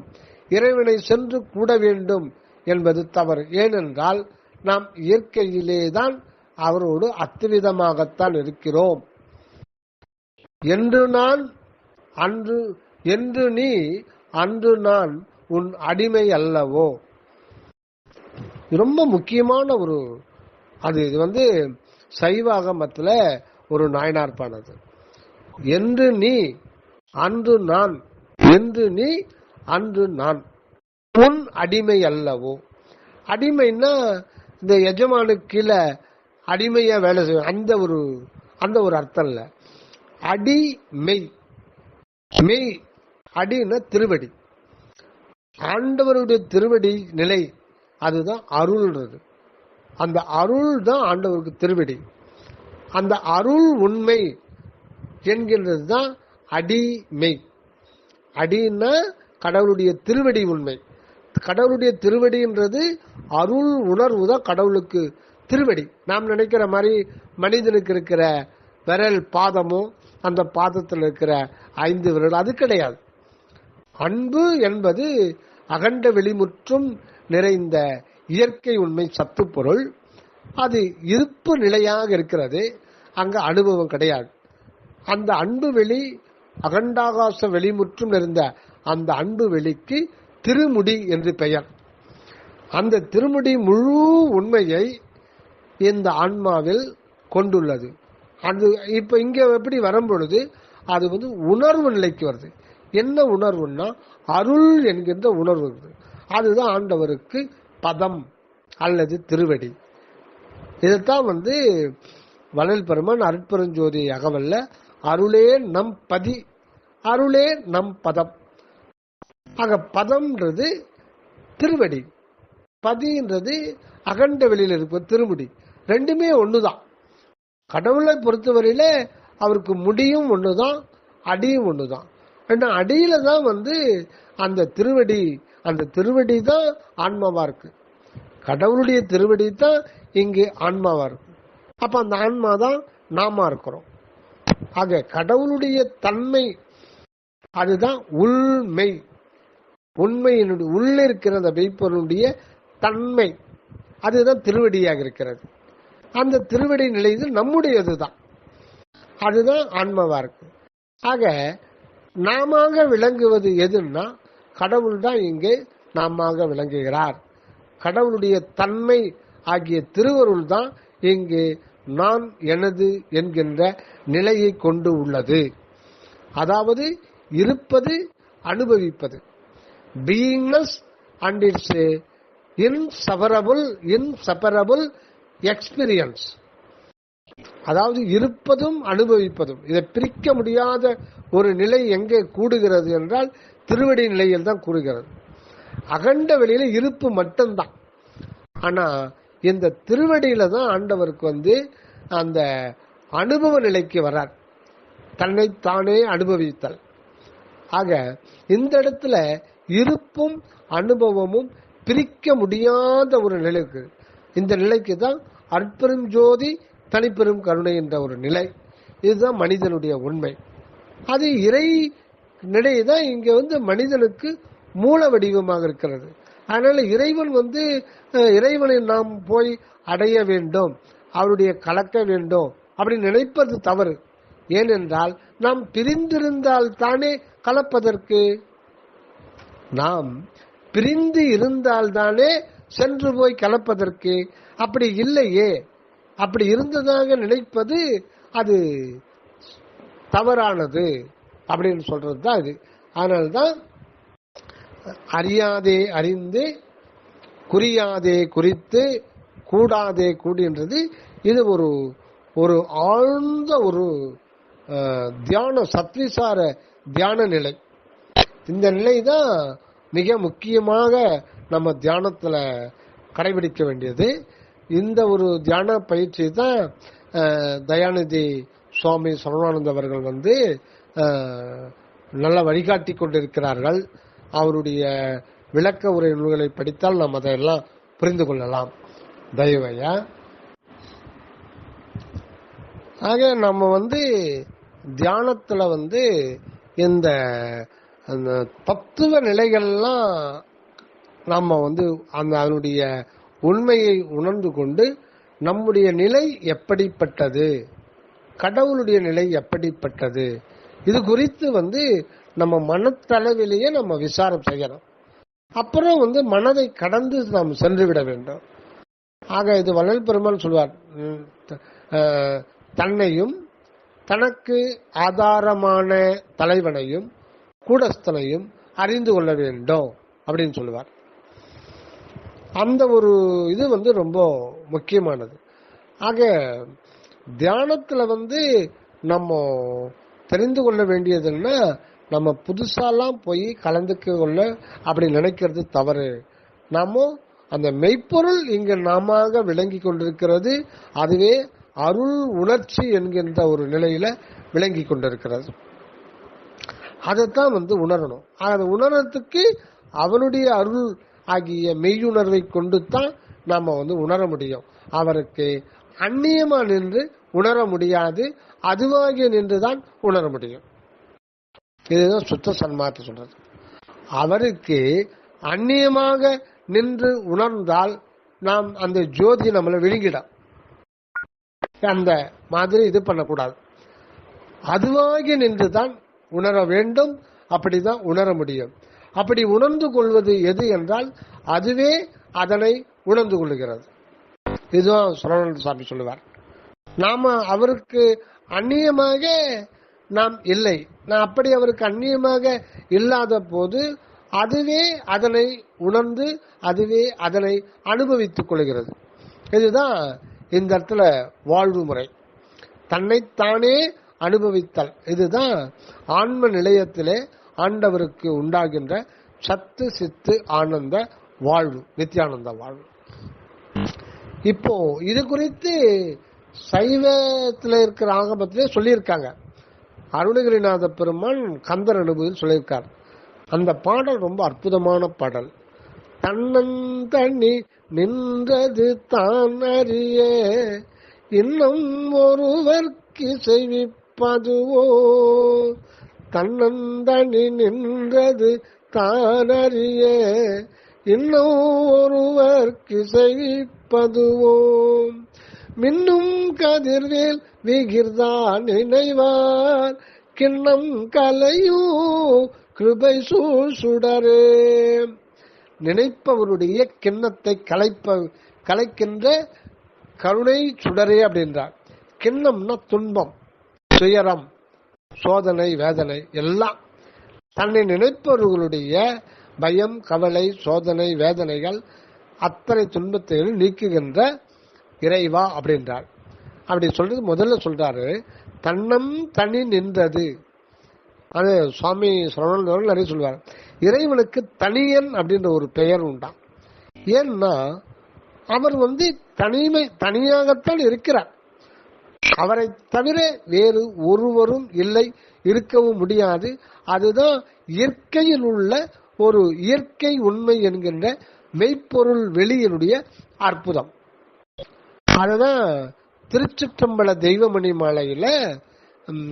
இறைவனை சென்று கூட வேண்டும் என்பது தவறு. ஏனென்றால் நாம் இயற்கையிலேதான் அவரோடு அத்துவிதமாகத்தான் இருக்கிறோம். என்று நான் அன்று, என்று நீ அன்று நான் உன் அடிமை அல்லவோ. ரொம்ப முக்கியமான ஒரு இது சைவாகமத்துல ஒரு நாயனார் பானது. என்று நீ அன்று நான், என்று நீ அன்று நான் உன் அடிமை அல்லவோ. அடிமைன்னா இந்த எஜமானுக்கு கீழே அடிமையா வேலை செய்யும் அந்த ஒரு அர்த்தம் இல்ல. அடி மெய், மெய் அடின்னா திருவடி, ஆண்டவருடைய திருவடி நிலை, அதுதான் அருள்ன்றது. அந்த அருள் தான் ஆண்டவருக்கு திருவடி. அந்த அருள் உண்மை என்கின்றது தான் அடிமை. அடின்னா கடவுளுடைய திருவடி உண்மை. கடவுளுடைய திருவடின்றது அருள் உணர்வு தான் கடவுளுக்கு திருவடி. நாம் நினைக்கிற மாதிரி மனிதனுக்கு இருக்கிற விரல் பாதமோ அந்த பாதத்தில் இருக்கிற 5 விரல் அது கிடையாது. அன்பு என்பது அகண்ட வெளிமுற்றும் நிறைந்த இயற்கை உண்மை சத்து பொருள். அது இருப்பு நிலையாக இருக்கிறது, அங்க அனுபவம் கிடையாது. அந்த அன்பு வெளி அகண்டாகாச வெளிமுற்றும் நிறைந்த அந்த அன்பு வெளிக்கு திருமுடி என்று பெயர். அந்த திருமுடி முழு உண்மையை இந்த ஆன்மாவில் கொண்டுள்ளது. அது இப்ப இங்க எப்படி வரும்பொழுது அது உணர்வு நிலைக்கு வருது. என்ன உணர்வுன்னா அருள் என்கின்ற உணர்வு. அதுதான் ஆண்டவருக்கு பதம் அல்லது திருவடி. இதைத்தான் வள்ளல் பெருமான் அருட்பெருஞ்சோதி அகவல்ல அருளே நம் பதி, அருளே நம் பதம். ஆக பதம்ன்றது திருவடி, பதின்றது அகண்ட வெளியில் இருப்ப திருமுடி. ரெண்டுமே ஒண்ணுதான். கடவுளை பொறுத்தவரையில அவருக்கு முடியும் ஒண்ணுதான், அடியும் ஒண்ணுதான். அடியில தான் அந்த திருவடி, அந்த திருவடி தான் ஆன்மாவா இருக்கு. கடவுளுடைய திருவடி தான் இங்கு ஆன்மாவா இருக்கு. அப்ப அந்த ஆன்மா தான் நாம இருக்கிறோம். ஆக கடவுளுடைய தன்மை அதுதான் உள்மை. உண்மையினுடைய உள்ள இருக்கிற அந்த மெய்ப்பொருளுடைய தன்மை அதுதான் திருவடியாக இருக்கிறது. அந்த திருவடி நிலை நம்முடையதுதான், அதுதான் ஆன்மாவா இருக்கு. ஆக நாம விளங்குவது எதுன்னா கடவுள் தான் இங்கே நாம விளங்குகிறார். கடவுளுடைய தன்மை ஆகிய திருவருள் தான் இங்கு நான் எனது என்கின்ற நிலையை கொண்டு உள்ளது. அதாவது இருப்பது, அனுபவிப்பது, beingness and its inseparable experience. அதாவது இருப்பதும் அனுபவிப்பதும் இதை பிரிக்க முடியாத ஒரு நிலை எங்கே கூடுகிறது என்றால் திருவடி நிலையில் தான் கூடுகிறது. அகண்ட வெளியில இருப்பு மட்டும்தான். ஆனா இந்த திருவடியில தான் ஆண்டவருக்கு அந்த அனுபவ நிலைக்கு வரார். தன்னைத்தானே அனுபவித்தல். ஆக இந்த இடத்துல இருப்பும் அனுபவமும் பிரிக்க முடியாத ஒரு நிலைக்கு, இந்த நிலைக்கு தான் அற்பெரும் ஜோதி தனிப்பெரும் கருணை என்ற ஒரு நிலை. இதுதான் மனிதனுடைய உண்மை. அது இறை நிலைதான் இங்க மனிதனுக்கு மூல வடிவமாக இருக்கிறது. அதனால இறைவனை நாம் போய் அடைய வேண்டும், அவருடைய கலக்க வேண்டும் அப்படின்னு நினைப்பது தவறு. ஏனென்றால் நாம் பிரிந்திருந்தால் தானே கலப்பதற்கு, நாம் பிரிந்து இருந்தால் தானே சென்று போய் கலப்பதற்கு. அப்படி இல்லையே, அப்படி இருந்ததாக நினைப்பது அது தவறானது அப்படின்னு சொல்றது தான் இது. அதனால்தான் அறியாதே அறிந்து, குறியாதே குறித்து, கூடாதே கூடின்றது. இது ஒரு ஆழ்ந்த ஒரு தியான, சத்விசார தியான நிலை. இந்த நிலை தான் மிக முக்கியமாக நம்ம தியானத்துல கடைபிடிக்க வேண்டியது. இந்த ஒரு தியான பயிற்சி தான் தயாநிதி சுவாமி சரவணானந்த அவர்கள் நல்ல வழிகாட்டி கொண்டிருக்கிறார்கள். அவருடைய விளக்க உரை நூல்களை படித்தால் நாம் அதையெல்லாம் புரிந்து கொள்ளலாம். தயவையா. ஆக நம்ம தியானத்துல இந்த தத்துவ நிலைகள்லாம் நம்ம அதனுடைய உண்மையை உணர்ந்து கொண்டு நம்முடைய நிலை எப்படிப்பட்டது, கடவுளுடைய நிலை எப்படிப்பட்டது, இது குறித்து நம்ம மனத்தளவிலேயே நம்ம விசாரம் செய்யணும். அப்புறம் மனதை கடந்து நாம் சென்று விட வேண்டும். ஆக இது வள்ளல் பெருமாள் சொல்வார், தன்னையும் தனக்கு ஆதாரமான தலைவனையும் கூடஸ்தனையும் அறிந்து கொள்ள வேண்டும் அப்படின்னு சொல்லுவார். அந்த ஒரு இது ரொம்ப முக்கியமானது. ஆக தியானத்துல நம்ம தெரிந்து கொள்ள வேண்டியதுன்னா, நம்ம புதுசாலாம் போய் கலந்துக்க கொள்ள அப்படி நினைக்கிறது தவறு. நாம அந்த மெய்ப்பொருள் இங்க நாம விளங்கி கொண்டிருக்கிறது, அதுவே அருள் உணர்ச்சி என்கின்ற ஒரு நிலையில விளங்கி கொண்டிருக்கிறது. அதைத்தான் உணரணும். அதை உணர்றதுக்கு அவனுடைய அருள் ஆகிய மெய்யுணர்வை கொண்டு தான் நாம உணர முடியும். அவருக்கு அந்நியமா நின்று உணர முடியாது, அதுவாகிய நின்றுதான் உணர முடியும். இதுதான் சுத்த சன்மார்க்க சொல்றது. அவருக்கு அந்நியமாக நின்று உணர்ந்தால் நாம் அந்த ஜோதி நம்மளை விழுங்கிடும். அந்த மாதிரி இது பண்ணக்கூடாது. அதுவாகி நின்றுதான் உணர வேண்டும். அப்படிதான் உணர முடியும். அப்படி உணர்ந்து கொள்வது எது என்றால் அதுவே அதனை உணர்ந்து கொள்ளுகிறது. இதுதான் சரவண சாமி சொல்லுவார். நாம அவருக்கு அந்நியமாக நாம் இல்லை. நான் அப்படி அவருக்கு அந்நியமாக இல்லாத போது அதுவே அதனை உணர்ந்து அதுவே அதனை அனுபவித்துக் கொள்கிறது. இதுதான் இந்த இடத்துல வாழ்வு முறை, தன்னைத்தானே அனுபவித்தல். இதுதான் ஆன்ம நிலையத்திலே ஆண்டவருக்கு உண்டாகின்ற சத்து சித்து ஆனந்த வாழ்வு, நித்தியானந்த வாழ்வு. இப்போ இது குறித்து சைவத்தில் இருக்கிற ஆகமத்திலே சொல்லியிருக்காங்க. அருணகிரிநாத பெருமான் கந்தர் அனுபவத்தில் சொல்லியிருக்கார். அந்த பாடல் ரொம்ப அற்புதமான பாடல். தன்னந்தனி நின்றது தான் அறிய இன்னும் ஒருவர்க்கு செய்விப்பதுவோ, தன்னந்தனி நின்றது தான் அறிய இன்னும் ஒருவர்க்கு செய்விப்பதுவோ, மின்னும் கதிர்வேல் விகிர்தான் நினைவார் கிண்ணம் கலையோ கிருபை சுடரே. நினைப்பவருடைய கிண்ணத்தை கலைக்கின்ற கருணை சுடரே அப்படின்றார். கிண்ணம்னா துன்பம், துயரம், சோதனை, வேதனை எல்லாம் தன்னை நினைப்பவர்களுடைய பயம், கவலை, சோதனை, வேதனைகள் அத்தனை துன்பத்தை நீக்குகின்ற இறைவா அப்படின்றார். அப்படி சொல்றது முதல்ல சொல்றாரு, தன்னம் தனி நின்றது. அது சுவாமி சரவணன் நிறைய சொல்வார். இறைவனுக்கு தனியன் அப்படின்ற ஒரு பெயர் உண்டாம். ஏன்னா அவர் தனியாகத்தான் இருக்கிறார். அவரை தவிர வேறு ஒருவரும் இல்லை, இருக்கவும் முடியாது. அதுதான் இயற்கையில் உள்ள ஒரு இயற்கை உண்மை என்கின்ற மெய்ப்பொருள் வெளியினுடைய அற்புதம். அதுதான் திருச்சிற்றம்பல தெய்வமணி மாலையில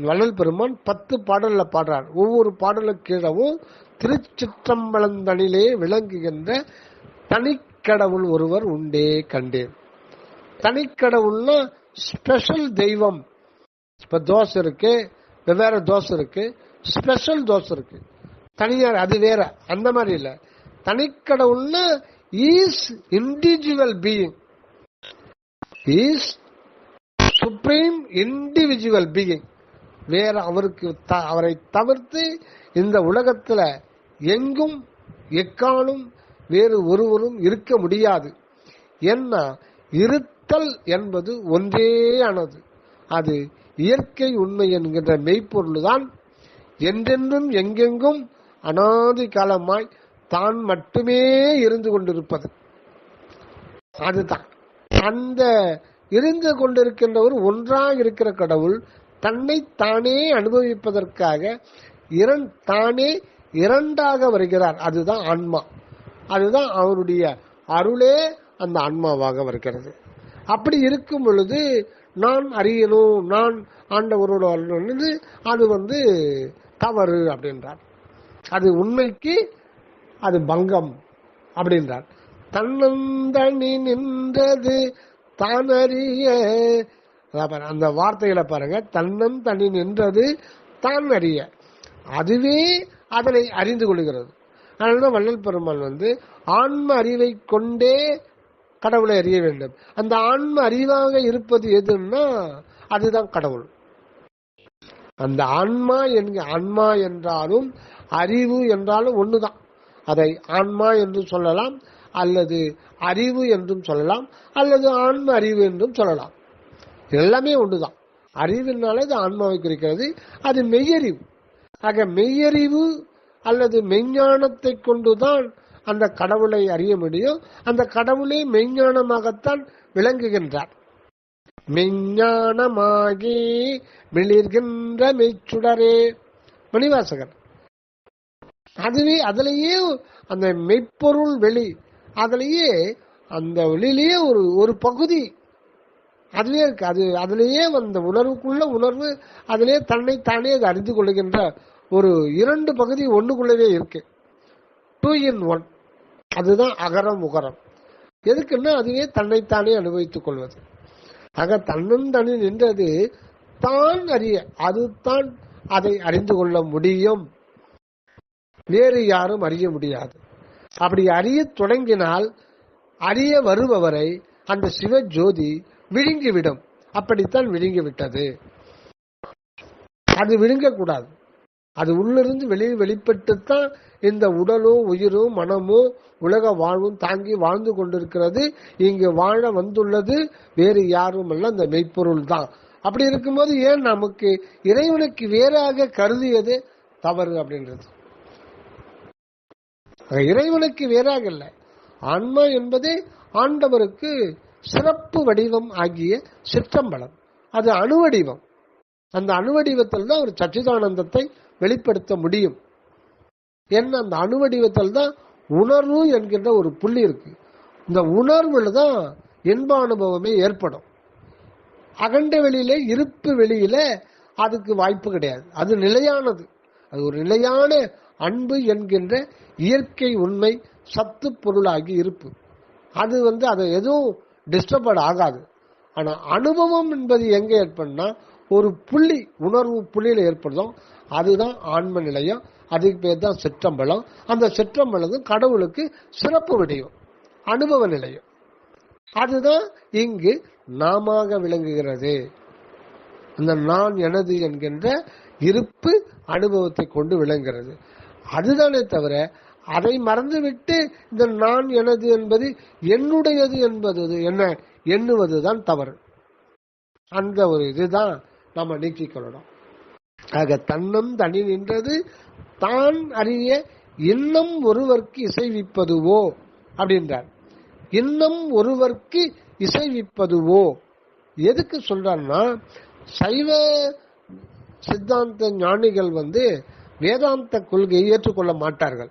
வள்ளல் பெருமான் 10 பாடல்ல பாடுறார். ஒவ்வொரு பாடலுக்கு கீழவும் திருச்சிற்றம்பலந்தனிலே விளங்குகின்ற தனிக்கடவுள் ஒருவர் உண்டே கண்டேன். தனிக்கடவுள்னா ஸ்பெஷல் தெய்வம். இப்ப தோசை இருக்கு, வெவ்வேறு தோசை இருக்கு, ஸ்பெஷல் தோசை இருக்கு, தனியார் அது வேற. அந்த மாதிரி இல்ல. தனிக்கடவுள்னா is individual being, is supreme individual being. வேற அவருக்கு அவரை தவிர்த்து இந்த உலகத்துல எங்கும் எக்காலும் வேறு ஒருவரும் இருக்க முடியாது. என்ன இருத்தல் என்பது ஒன்றேயானது. அது இயற்கை உண்மை என்கின்ற மெய்ப்பொருள் தான் என்றென்றும் எங்கெங்கும் அனாதி காலமாய் தான் மட்டுமே இருந்து கொண்டிருப்பது. அதுதான் அந்த இருந்து கொண்டிருக்கின்றவர் ஒன்றாக இருக்கிற கடவுள் தன்னை தானே அனுபவிப்பதற்காக தானே இரண்டாக வருகிறார். அதுதான் ஆன்மா. அதுதான் அவருடைய அருளே அந்த ஆன்மாவாக வருகிறது. அப்படி இருக்கும் பொழுது நான் அறியணும், நான் ஆண்டவரோட அது தவறு அப்படின்றார். அது உண்மைக்கு அது பங்கம் அப்படின்றார். தன்னந்தனி நின்றது தான் அறிய, அந்த வார்த்தைகளை பாருங்க. தன்னன் தனி நின்றது தான் அறிய, அதுவே அதனை அறிந்து கொள்கிறது. அதனால வள்ளல் பெருமான் ஆன்ம அறிவை கொண்டே கடவுளை அறிய வேண்டும். அந்த ஆன்ம அறிவாக இருப்பது எதுன்னா அதுதான் கடவுள். அந்த ஆன்மா என்றாலும் அறிவு என்றாலும் ஒண்ணுதான். அதை ஆன்மா என்று சொல்லலாம், அல்லது அறிவு என்றும் சொல்லலாம், அல்லது ஆன்ம அறிவு என்றும் சொல்லலாம். எல்லாமே ஒன்றுதான். அறிவுனால அது ஆன்மாவை குறிக்கிறது. அது மெய்யறிவு. ஆக மெய்யறிவு அல்லது மெய்ஞானத்தை கொண்டுதான் அந்த கடவுளை அறிய முடியும். அந்த கடவுளை மெய்ஞானமாகத்தான் விளங்குகின்றார். மெய்ஞானமாகி மிளிர்கின்ற மெய்ச்சுடரே மணிவாசகர். அதுவே அதிலேயே அந்த மெய்ப்பொருள் வெளி, அதிலேயே அந்த வெளியிலேயே ஒரு பகுதி அதுவே இருக்கு. அதிலேயே அந்த உணர்வுக்குள்ள உணர்வு, அதிலே தன்னை தானே அது அறிந்து கொள்ளுகின்ற ஒரு 2 பகுதி ஒண்ணுக்குள்ளவே இருக்கு. 2 in 1. அதுதான் அகரம் உகரம். எதுக்குன்னா அதுவே தன்னைத்தானே அனுபவித்துக் கொள்வது. ஆக தன்னந்தனி நின்றது தான் அறிய, அதுதான் அதை அறிந்து கொள்ள முடியும். வேறு யாரும் அறிய முடியாது. அப்படி அறிய தொடங்கினால் அறிய வருபவரை அந்த சிவஜோதி விழுங்கிவிடும். அப்படித்தான் விழுங்கிவிட்டது. அது விழுங்கக்கூடாது. அது உள்ளிருந்து வெளிப்பட்டுத்தான் இந்த உடலோ உயிரோ மனமோ உலக வாழ்வும் தாங்கி வாழ்ந்து கொண்டிருக்கிறது. இங்கு வாழ வந்துள்ளது வேறு யாரும் அல்ல, அந்த மெய்ப்பொருள் தான். அப்படி இருக்கும்போது ஏன் நமக்கு இறைவனுக்கு வேறாக கருதியது தவறு அப்படின்றது? இறைவனுக்கு வேறாக இல்ல, ஆன்மா என்பதே ஆண்டவருக்கு சிறப்பு வடிவம் ஆகிய சிற்றம்பலம். அது அணுவடிவம். அந்த அணுவடிவத்தில் தான் ஒரு சச்சிதானந்தத்தை வெளிப்படுத்த முடியும். என்ன அந்த அணுவடிவத்தில் தான் உணர்வு என்கின்ற ஒரு புள்ளி இருக்கு. இந்த உணர்வுல தான் இன்ப அனுபவமே ஏற்படும். அகண்ட வெளியில இருப்பு வெளியில அதுக்கு வாய்ப்பு கிடையாது. அது நிலையானது. அது ஒரு நிலையான அன்பு என்கின்ற இயற்கை உண்மை சத்து பொருளாகி இருப்பு. அது அதை எதுவும் டிஸ்டர்ப் ஆகாது. ஆனா அனுபவம் என்பது எங்க ஏற்படும்னா ஒரு புள்ளி, உணர்வு புள்ளியில ஏற்படுதும். அதுதான் ஆன்ம நிலையம். அதுக்கு பேர் தான் சிற்றம்பலம். அந்த சிற்றம்பலம் கடவுளுக்கு சிறப்பு வடிவம், அனுபவ நிலையம். அதுதான் இங்கு நாமாக விளங்குகிறது. அந்த நான் எனது என்கின்ற இருப்பு அனுபவத்தை கொண்டு விளங்குகிறது. அதுதானே தவிர அதை மறந்துவிட்டு இந்த நான் எனது என்பது என்னுடையது என்பது என்ன எண்ணுவதுதான் தவறு. அந்த ஒரு இதுதான் நம்ம நீக்கிக் கொள்ளணும். ஆக தன்னம் தனி நின்றது தான் அறிய இன்னும் ஒருவர்க்கு இசைவிப்பதுவோ அப்படின்றார். இன்னும் ஒருவர்க்கு இசைவிப்பதுவோ எதுக்கு சொல்றான்னா சைவ சித்தாந்த ஞானிகள் வேதாந்த கொள்கையை ஏற்றுக்கொள்ள மாட்டார்கள்.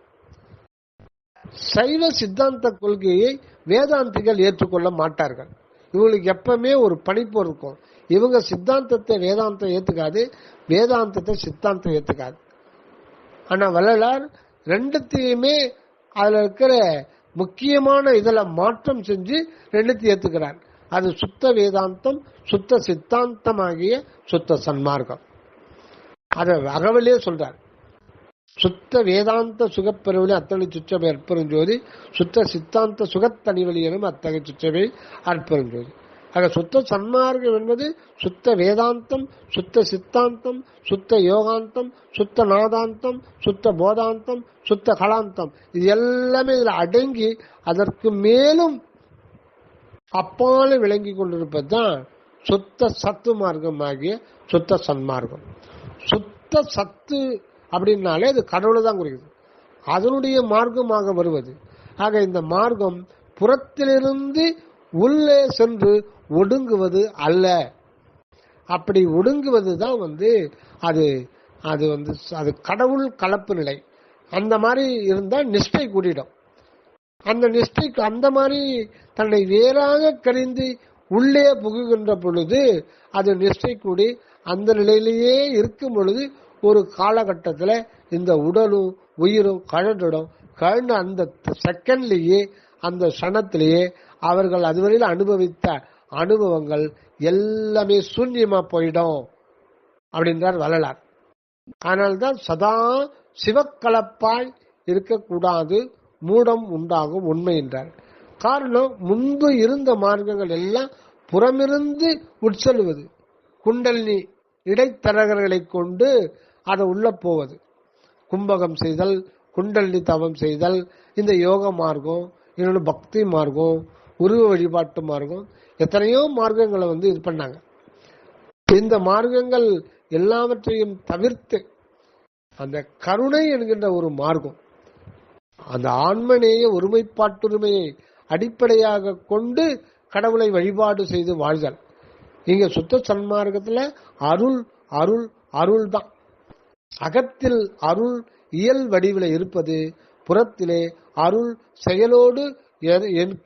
சைவ சித்தாந்த கொள்கையை வேதாந்திகள் ஏற்றுக்கொள்ள மாட்டார்கள். இவங்களுக்கு எப்பவுமே ஒரு பணிப்பு இருக்கும். இவங்க சித்தாந்தத்தை வேதாந்தம் ஏத்துக்காது, வேதாந்தத்தை சித்தாந்தம் ஏத்துக்காது. ஆனா வள்ளலார் ரெண்டுத்தையுமே அதுல இருக்கிற முக்கியமான இதுல மாற்றம் செஞ்சு ரெண்டுத்தையும் ஏத்துக்கிறார். அது சுத்த வேதாந்தம், சுத்த சித்தாந்தமாகிய சுத்த சன்மார்க்கம். அத அகவலே சொல்றார். சுத்த வேதாந்த சுகப்பெருவழி அத்தனை சுற்றவை அற்பெருஞ்சோதி, சுத்த சித்தாந்த சுகத்தனிவழி எனும் அத்தகைய சுற்றவை அற்பெருஞ்சோதி. ஆக சுத்த சன்மார்க்கம் என்பது சுத்த வேதாந்தம், சுத்த சித்தாந்தம், சுத்த யோகாந்தம், சுத்த நாதாந்தம், சுத்த போதாந்தம், சுத்த கலாந்தம், இது எல்லாமே இதுல அடங்கி அதற்கு மேலும் அப்பால விளங்கி கொண்டிருப்பது தான் சுத்த சத்து மார்க்கம் ஆகிய சுத்த சன்மார்க்கம். சுத்த சத்து அப்படின்னாலே அது கடவுளை தான் குறிக்குது, அதனுடைய மார்க்கமாக வருவது. ஆக இந்த மார்க்கம் புறத்திலிருந்து உள்ளே சென்று ஒடுங்குவது அல்ல. அப்படி ஒடுங்குவது தான் அது அது அது கடவுள் கலப்பு நிலை. அந்த மாதிரி இருந்தா நிஷ்டை கூடிடும். அந்த நிஷ்டைக்கு அந்த மாதிரி தன்னை வேறாக கறிந்து உள்ளே புகுகின்ற பொழுது அது நிஷ்டை கூடி அந்த நிலையிலேயே இருக்கும் பொழுது ஒரு காலகட்டத்தில் இந்த உடலும் உயிரும் கழன்றிடும். கழந்த அந்த செகண்ட்லேயே அந்த சனத்திலேயே அவர்கள் அதுவரையில் அனுபவித்த அனுபவங்கள் எல்லாமே சூன்யமா போயிடும் அப்படின்றார் வள்ளலார். அதனால்தான் சதா சிவக்கலப்பாய் இருக்கக்கூடாது, மூடம் உண்டாகும் உண்மை என்றார். காரணம், முன்பு இருந்த மார்க்கங்கள் எல்லாம் புறமிருந்து உட்செல்வது, குண்டலினி இடைத்தரகர்களை கொண்டு அதை உள்ள போவது, கும்பகம் செய்தல், குண்டலினி தவம் செய்தல், இந்த யோக மார்க்கம், இன்னொன்று பக்தி மார்க்கம், உருவ வழிபாட்டு மார்க்கம், எத்தனையோ மார்க்கங்களை இது பண்ணாங்க. இந்த மார்க்கங்கள் எல்லாவற்றையும் தவிர்த்து அந்த கருணை என்கின்ற ஒரு மார்க்கம், அந்த ஆன்மநேய ஒருமைப்பாட்டுரிமையை அடிப்படையாக கொண்டு கடவுளை வழிபாடு செய்து வாழ்தல். இங்க சுத்த சன்மார்க்கத்துல அருள் அருள் அருள் தான். அகத்தில் அருள் இயல் வடிவில் இருப்பது, புறத்திலே அருள் செயலோடு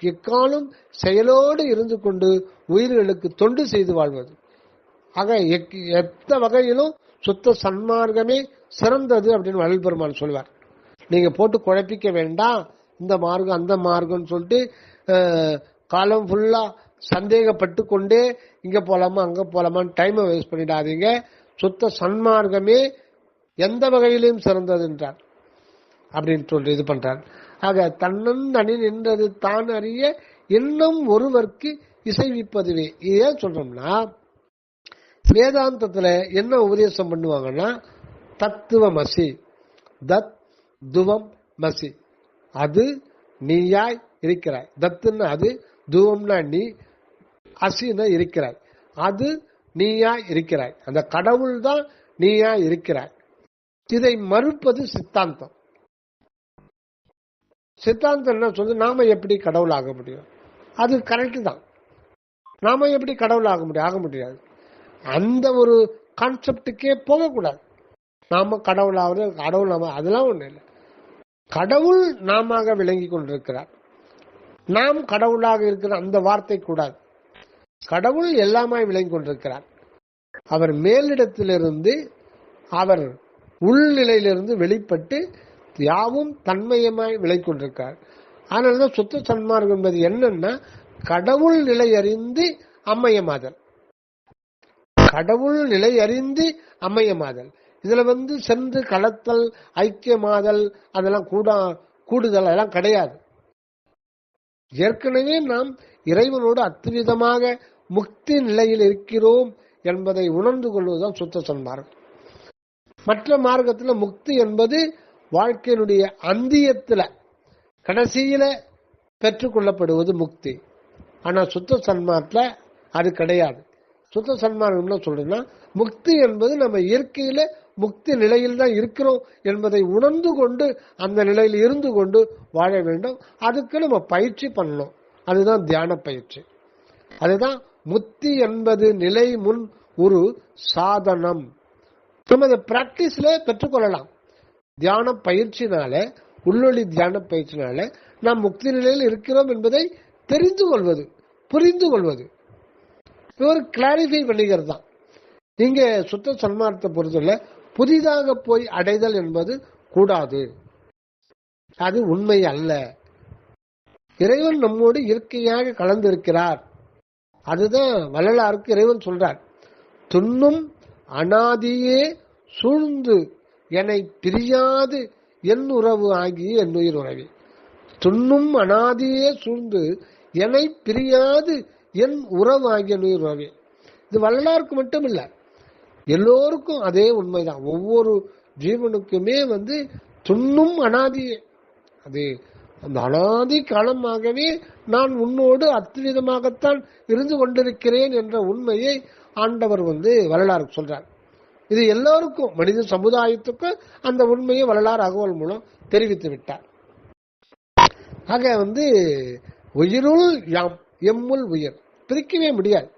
எக்காலும் செயலோடு இருந்து கொண்டு உயிர்களுக்கு தொண்டு செய்து வாழ்வது. ஆக எந்த வகையிலும் சுத்த சன்மார்க்கமே சிறந்தது அப்படின்னு வள்ளல் பெருமான் சொல்வார். நீங்க போட்டு குழப்பிக்க வேண்டாம், இந்த மார்க்கம் அந்த மார்க்கம் சொல்லிட்டு காலம் ஃபுல்லா சந்தேகப்பட்டு கொண்டே இங்க போலாமா அங்க போலாமான்னு டைமை வேஸ்ட் பண்ணிடாதீங்க. சுத்த சன்மார்க்கமே எந்த வகையிலும் சிறந்தது என்றார் அப்படின்னு சொல்லி இது பண்றார். ஆக தன்னன் தனி நின்றது தான் அறிய இன்னும் ஒருவருக்கு இசைவிப்பதுவே. ஏன் சொல்றோம்னா, வேதாந்தத்துல என்ன உபதேசம் பண்ணுவாங்கன்னா, தத்துவமசி, தத் துவம் மசி, அது நீயாய் இருக்கிறாய். தத்துன்னா அது, துவம்னா நீ, அசினா இருக்கிறாய், அது நீயாய் இருக்கிறாய். அந்த கடவுள் தான் நீயாய் இருக்கிறாய். இதை மறுப்பது சித்தாந்தம். சித்தாந்தம் என்ன சொல்லு, நாம எப்படி கடவுள் ஆக முடியும்? அது கரெக்ட் தான். நாம எப்படி கடவுள் ஆக முடியும்? ஆக முடியாது. அந்த ஒரு கான்செப்டுக்கே போகக்கூடாது. நாம கடவுளாவது, கடவுள் நாம, அதெல்லாம் ஒண்ணு இல்லை. கடவுள் நாம விளங்கி கொண்டிருக்கிறார். நாம் கடவுளாக இருக்கிற அந்த வார்த்தை கூடாது. கடவுள் எல்லாமாய் விளங்கி கொண்டிருக்கிறார். அவர் மேலிடத்திலிருந்து, அவர் உள்நிலையிலிருந்து வெளிப்பட்டு யாவும் தன்மயமாய் விளங்கி கொண்டிருக்கிறார். அதனாலதான் சுத்த சன்மார்க்கம் என்பது என்னன்னா, கடவுள் நிலை அறிந்து அம்மையமாதல். கடவுள் நிலை அறிந்து அம்மையமாதல். இதுல சென்று கலத்தல், ஐக்கியமாதல், அதெல்லாம் கூடுதல் அதெல்லாம் கிடையாது. ஏற்கனவே நாம் இறைவனோடு அத்விதமாக முக்தி நிலையில் இருக்கிறோம் என்பதை உணர்ந்து கொள்வதுதான் சுத்த சன்மார்க்கம். மற்ற மார்க்கத்துல முக்தி என்பது வாழ்க்கையினுடைய அந்தியத்துல கடைசியில பெற்றுக்கொள்ளப்படுவது முக்தி. ஆனா சுத்த சன்மார்க்கத்துல அது கிடையாது. சுத்த சன்மார்க்கம் சொல்றேன்னா, முக்தி என்பது நம்ம இயற்கையில முக்தி நிலையில் தான் இருக்கிறோம் என்பதை உணர்ந்து கொண்டு அந்த நிலையில் இருந்து கொண்டு வாழ வேண்டும். அதுக்கு நம்ம பயிற்சி பண்ணணும். அதுதான் தியான பயிற்சி. அதுதான் முக்தி என்பது நிலை முன் ஒரு சாதனம். நம்ம அதை பிராக்டிஸ்ல பெற்றுக்கொள்ளலாம். தியான பயிற்சினால, உள்ளொளி தியான பயிற்சினால நாம் முக்தி நிலையில் இருக்கிறோம் என்பதை தெரிந்து கொள்வது, புரிந்து கொள்வது, ஒரு கிளாரிஃபை பண்ணிக்கிறது தான். இங்க சுத்த சன்மார்க்கத்தை பொறுத்தவரை புதிதாக போய் அடைதல் என்பது கூடாது. அது உண்மை அல்ல. இறைவன் நம்மோடு இயற்கையாக கலந்திருக்கிறார். அதுதான் வள்ளலாருக்கு இறைவன் சொல்றார். துண்ணும் அனாதியே சூழ்ந்து என்னை பிரியாது என் உறவு ஆகி என் உயிர் உறவி. துண்ணும் அனாதியே சூழ்ந்து என்னை பிரியாது என் உறவு ஆகிய என் உயிர் உறவி. இது வள்ளலாருக்கு மட்டும் இல்ல, எல்லோருக்கும் அதே உண்மைதான். ஒவ்வொரு ஜீவனுக்குமே துண்ணும் அனாதியே, அது அந்த அனாதி காலமாகவே நான் உன்னோடு அத்விதமாகத்தான் இருந்து கொண்டிருக்கிறேன் என்ற உண்மையை ஆண்டவர் வரலாறு சொல்றார். இது எல்லோருக்கும், மனித சமுதாயத்துக்கு அந்த உண்மையை வரலாறு அகவல் மூலம் தெரிவித்து விட்டார். ஆக உயிருள் யாம் எம்முள் உயிர் பிரிக்கவே முடியாது.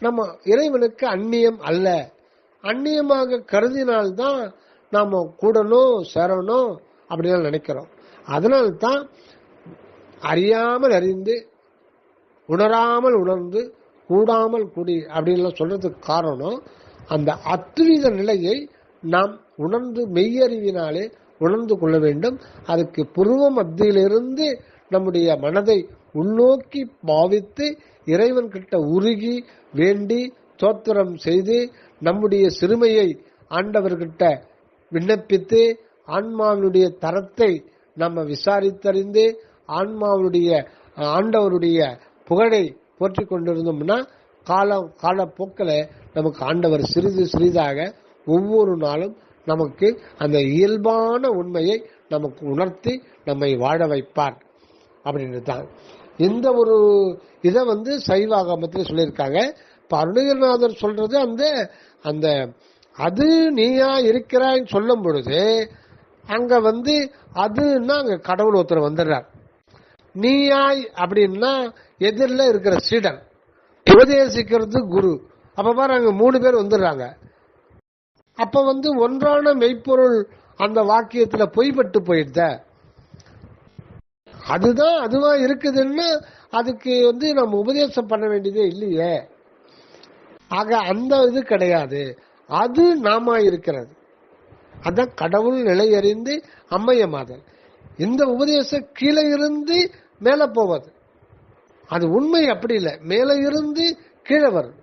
நம்ம இறைவனுக்கு அந்நியம் அல்ல. அந்நியமாக கருதினால்தான் நாம கூடணும் சேரணும் அப்படின்னு நினைக்கிறோம். அதனால்தான் அறியாமல் அறிந்து, உணராமல் உணர்ந்து, கூடாமல் கூடி அப்படின்னு சொல்றதுக்கு காரணம், அந்த அத்வித நிலையை நாம் உணர்ந்து மெய்யறிவினாலே உணர்ந்து கொள்ள வேண்டும். அதுக்கு புருவ மத்தியிலிருந்து நம்முடைய மனதை உள்நோக்கி பாவித்து இறைவன் கிட்ட உருகி வேண்டி தோத்திரம் செய்து நம்முடைய சிறுமையை ஆண்டவர்கிட்ட விண்ணப்பித்து ஆன்மாவுடைய தரத்தை நம்ம விசாரித்தறிந்து ஆண்டவருடைய புகழை போற்றி கொண்டிருந்தோம்னா காலப்போக்கில் நமக்கு ஆண்டவர் சிறிது சிறிதாக ஒவ்வொரு நாளும் நமக்கு அந்த இயல்பான உண்மையை நமக்கு உணர்த்தி நம்மை வாழ வைப்பார் அப்படின்னு தான் இந்த ஒரு இதை சைவாகமத்தில் சொல்லியிருக்காங்க. இப்ப அருணகிரிநாதர் சொல்றது அந்த அது நீயா இருக்கிறான்னு சொல்லும் பொழுது அங்க அதுன்னா அங்க கடவுள் ஒருத்தர் வந்துடுறார். நீயாய் அப்படின்னா எதிரில் இருக்கிற சீடன், உபதேசிக்கிறது குரு. அப்ப பாரு அங்க 3 பேர் வந்துடுறாங்க. அப்ப ஒன்றான மெய்ப்பொருள் அந்த வாக்கியத்துல பொய்பட்டு போயிடுத. அதுதான் அதுவா இருக்குதுன்னா அதுக்கு நம்ம உபதேசம் பண்ண வேண்டியதே இல்லையே. ஆக அந்த இது கிடையாது, அது நாம இருக்கிறது. அதான் கடவுள் நிலையறிந்து அம்மையமாதல். இந்த உபதேசம் கீழே இருந்து மேல போவது, அது உண்மை அப்படி இல்லை, மேல இருந்து கீழே வரும்.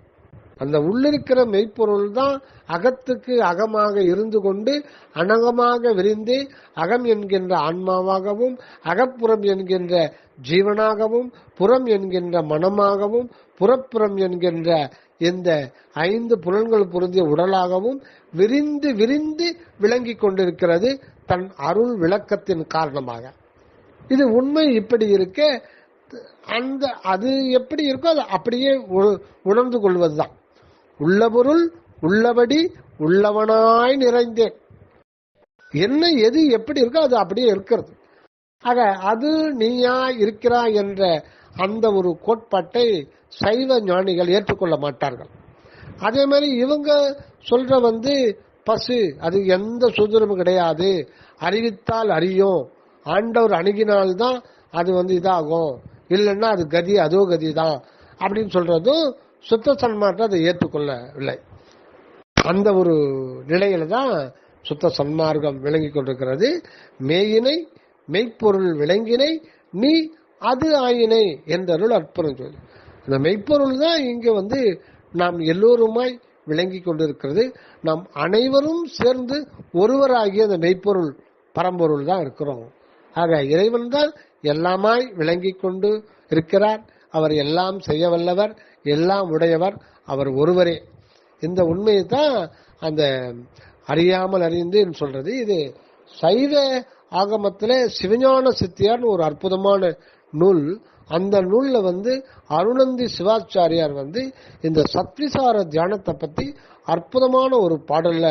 அந்த உள்ளிருக்கிற மெய்ப்பொருள் தான் அகத்துக்கு அகமாக இருந்து கொண்டு அனகமாக விரிந்து அகம் என்கின்ற ஆன்மாவாகவும் அகப்புறம் என்கின்ற ஜீவனாகவும் புறம் என்கின்ற மனமாகவும் புறப்புறம் என்கின்ற இந்த 5 புலன்கள் பொருந்திய உடலாகவும் விரிந்து விரிந்து விளங்கி கொண்டிருக்கிறது தன் அருள் விளக்கத்தின் காரணமாக. இது உண்மை இப்படி இருக்க அது எப்படி இருக்கோ அதை அப்படியே உணர்ந்து கொள்வதுதான். உள்ள பொருள் உள்ளபடி உள்ளவனாய் நிறைந்தேன். என்ன எது எப்படி இருக்கோ அது அப்படியே இருக்கிறது. ஆக அது நீயா இருக்கிறாய் என்ற அந்த ஒரு கோட்பாட்டை சைவ ஞானிகள் ஏற்றுக்கொள்ள மாட்டார்கள். அதே மாதிரி இவங்க சொல்ற பசு, அது எந்த சுதந்திரமும் கிடையாது, அறிவித்தால் அறியும், ஆண்டவர் அணுகினால்தான் அது இதாகும், இல்லைன்னா அது கதி அதோ கதி தான் அப்படின்னு சொல்றதும் சுத்த சன்மார்க்கம் அதை ஏற்றுக்கொள்ளவில்லை. அந்த ஒரு நிலையில தான் சுத்த சன்மார்க்கம் விளங்கி கொண்டிருக்கிறது. மேயினை மெய்ப்பொருள் விளங்கினை நீ அது ஆயினை என்றருள் அற்புதம் சொல்லி, அந்த மெய்ப்பொருள் தான் இங்க நாம் எல்லோருமாய் விளங்கி கொண்டிருக்கிறது. நாம் அனைவரும் சேர்ந்து ஒருவராகிய அந்த மெய்ப்பொருள் பரம்பொருள் தான் இருக்கிறோம். ஆக இறைவன் தான் எல்லாமாய் விளங்கி கொண்டு இருக்கிறார். அவர் எல்லாம் செய்ய வல்லவர், எல்லாம் உடையவர், அவர் ஒருவரே. இந்த உண்மையை தான் அந்த அறியாமல் அறிந்து சொல்றது. இது சைவ ஆகமத்துல சிவஞான சித்தியார்னு ஒரு அற்புதமான நூல். அந்த நூல்ல அருணந்தி சிவாச்சாரியார் இந்த சத்விசார தியானத்தை பத்தி அற்புதமான ஒரு பாடல்ல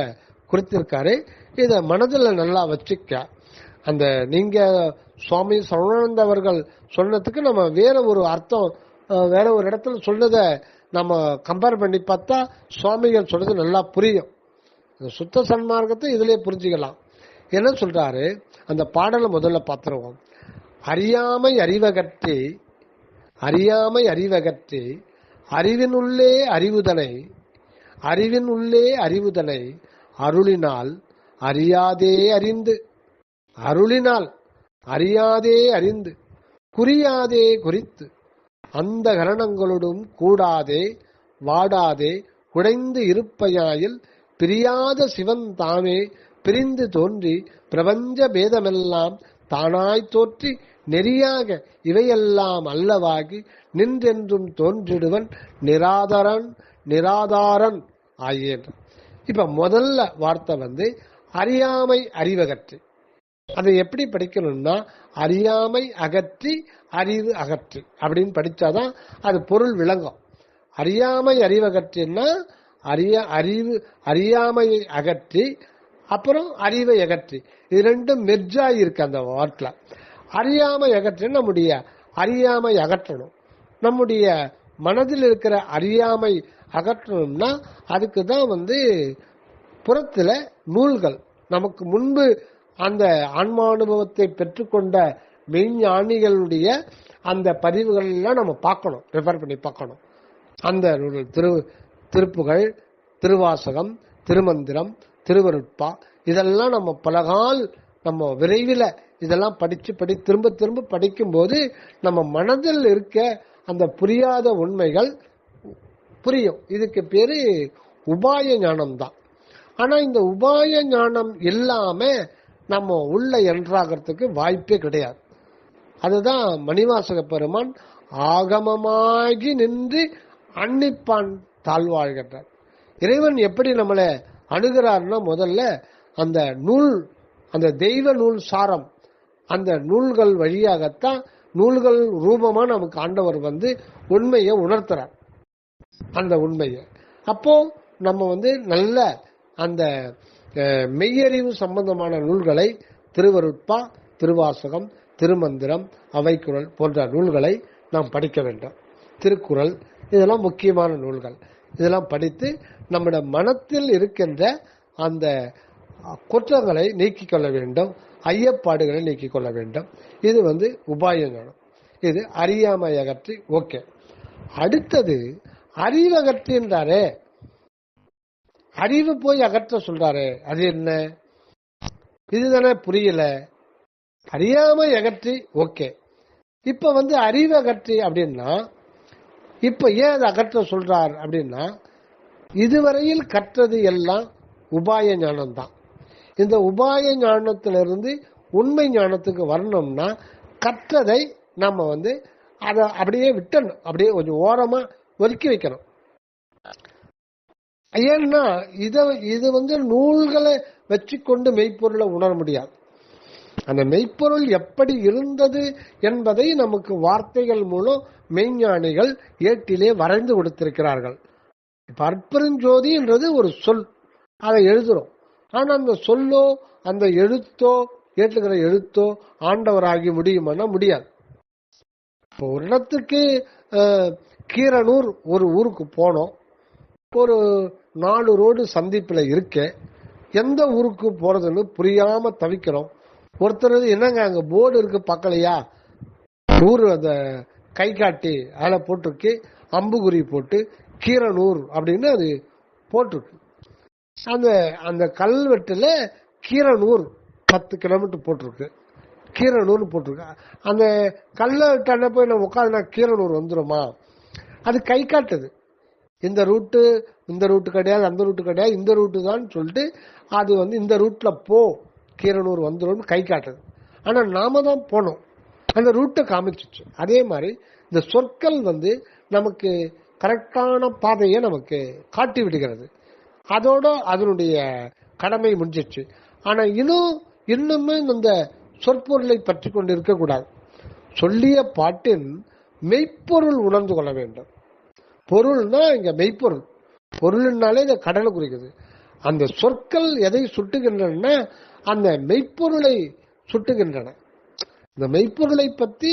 குறித்திருக்காரு. இத மனதில் நல்லா வச்சுக்க. அந்த நீங்க சுவாமி சரவணானந்த அவர்கள் சொன்னதுக்கு நம்ம வேற ஒரு அர்த்தம் வேற ஒரு இடத்துல சொன்னதை நம்ம கம்பேர் பண்ணி பார்த்தா சுவாமிகள் சொல்றது நல்லா புரியும். சுத்த சன்மார்க்கத்தை இதுலயே புரிஞ்சுக்கலாம். என்ன சொல்றாரு அந்த பாடலை முதல்ல பார்த்துருவோம். அறியாமை அறிவகற்றி அறியாமை அறிவகற்றி அறிவினுள்ளே அறிவுதனை அறிவின் உள்ளே அறிவுதனை அருளினால் அறியாதே அறிந்து அருளினால் அறியாதே அறிந்து குறியாதே குறித்து அந்த கரணங்களோடும் கூடாதே வாடாதே குடைந்து இருப்பையாயில் பிரியாத சிவன் தாமே பிரிந்து தோன்றி பிரபஞ்ச பேதமெல்லாம் தானாய் தோற்றி நெறியாக இவையெல்லாம் அல்லவாகி நின்றென்றும் தோன்றிடுவன் நிராதரன் நிராதாரன் ஆகியன்ற. இப்ப முதல்ல வார்த்தை அறியாமை அறிவகற்றி. அதை எப்படி படிக்கணும்னா அறியாமை அகற்றி அறிவு அகற்றி அப்படின்னு படிச்சாதான் அது பொருள் விளங்கும். அறியாமை அறிவகற்றின்னா அறிவு அறியாமையை அகற்றி அப்புறம் அறிவை அகற்றி, இது ரெண்டும் மெர்ஜாய் இருக்கு அந்த வார்த்தை. அறியாமை அகற்றி நம்முடைய அறியாமை அகற்றணும். நம்முடைய மனதில் இருக்கிற அறியாமை அகற்றணும்னா அதுக்கு தான் புறத்துல நூல்கள் நமக்கு முன்பு அந்த ஆன்மானுபவத்தை பெற்றுக்கொண்ட மெய்ஞானிகளுடைய அந்த பதிவுகள் எல்லாம் நம்ம பார்க்கணும், ரெஃபர் பண்ணி பார்க்கணும். அந்த நூல்கள் திருப்புகள், திருவாசகம், திருமந்திரம், திருவருட்பா, இதெல்லாம் நம்ம பலகால் நம்ம விரைவில் இதெல்லாம் படிச்சு திரும்ப திரும்ப படிக்கும் போது நம்ம மனதில் இருக்க அந்த புரியாத உண்மைகள் புரியும். இதுக்கு பேரு உபாய ஞானம் தான். ஆனா இந்த உபாய ஞானம் இல்லாம நம்ம உள்ள என்றாகிறதுக்கு வாய்ப்பே கிடையாது. அதுதான் மணிவாசக பெருமான் ஆகமமாகி நின்று அன்னிப்பான் தாழ்வாழ்கின்றார். இறைவன் எப்படி நம்மளை அணுகிறார்னா முதல்ல அந்த நூல், அந்த தெய்வ நூல் சாரம், அந்த நூல்கள் வழியாகத்தான் நூல்கள் ரூபமா நமக்கு ஆண்டவர் உண்மையை உணர்த்துறார். அந்த உண்மையை அப்போ நம்ம நல்ல அந்த மெய்யறிவு சம்பந்தமான நூல்களை திருவருட்பா, திருவாசகம், திருமந்திரம், அவைக்குறள் போன்ற நூல்களை நாம் படிக்க வேண்டும். திருக்குறள், இதெல்லாம் முக்கியமான நூல்கள். இதெல்லாம் படித்து நம்முடைய மனத்தில் இருக்கின்ற அந்த குற்றங்களை நீக்கிக் கொள்ள வேண்டும், ஐயப்பாடுகளை நீக்கிக் கொள்ள வேண்டும். இது உபாய ஞானம். இது அறியாமை அகற்றி. ஓகே, அடுத்தது அறிவகற்றின்றாரே, அறிவு போய் அகற்ற சொல்றாரு. அது என்ன? இதுதானே புரியல. அறியாமை அகற்றி ஓகே. இப்ப அறிவு அகற்றி அப்படின்னா இப்ப ஏன் அதை அகற்ற சொல்றார் அப்படின்னா இதுவரையில் கற்றது எல்லாம் உபாய ஞானம் தான். இந்த உபாய ஞானத்திலிருந்து உண்மை ஞானத்துக்கு வரணும்னா கற்றதை நம்ம அதை அப்படியே விட்டணும், அப்படியே கொஞ்சம் ஓரமா ஒதுக்கி வைக்கணும். ஏன்னா இது நூல்களை வச்சுக்கொண்டு மெய்ப்பொருளை உணர முடியாது. அந்த மெய்ப்பொருள் எப்படி இருந்தது என்பதை நமக்கு வார்த்தைகள் மூலம் மெய்ஞானிகள் ஏட்டிலே வரைந்து கொடுத்திருக்கிறார்கள். இப்ப அற்பெருஞ்சோதி என்றது ஒரு சொல், அதை எழுதுறோம். ஆனா அந்த சொல்லோ அந்த எழுத்தோ ஏற்றுக்கிற எழுத்தோ ஆண்டவராகி முடியுமானா முடியாது. இப்போ ஒரு இடத்துக்கு கீரனூர் ஒரு ஊருக்கு போனோம். ஒரு 4 ரோடு சந்திப்புல இருக்க எந்த ஊருக்கு போறதுன்னு புரியாம தவிக்கிறோம். ஒருத்தர் என்னங்க அங்க போர்டு இருக்கு பார்க்கலையா, ஊர் அந்த கை காட்டி அதில் போட்டிருக்கு, அம்புகுறி போட்டு கீரனூர் அப்படின்னு அது போட்டிருக்கு. அந்த அந்த கல்வெட்டுல கீரனூர் 10 கிலோமீட்டர் போட்டிருக்கு, கீரனூர் போட்டிருக்கு. அந்த கல்வெட்டான போய் நம்ம உட்காந்து கீரனூர் வந்துருமா? அது கை காட்டுது. இந்த ரூட்டு கிடையாது, அந்த ரூட்டு கிடையாது, இந்த ரூட்டு தான் சொல்லிட்டு அது இந்த ரூட்ல போ, கீரனூர் வந்துடும் கை காட்டுது. ஆனா நாம தான் போனோம், அந்த ரூட்டை காமிச்சிச்சு. அதே மாதிரி இந்த சொற்கள் நமக்கு கரெக்டான பாதையை நமக்கு காட்டி விடுகிறது. அதோட அதனுடைய கடமை முடிஞ்சிச்சு. ஆனா இன்னுமே இந்த சொற்பொருளை பற்றி கொண்டு இருக்கக்கூடாது. சொல்லிய பாட்டின் மெய்ப்பொருள் உணர்ந்து கொள்ள வேண்டும். பொருள்னா இங்க மெய்ப்பொருள், பொருள்னாலே இந்த கடலை குறிக்குது. அந்த சொற்கள் எதை சுட்டுகின்றன? அந்த மெய்ப்பொருளை சுட்டுகின்றன. இந்த மெய்ப்பொருளை பற்றி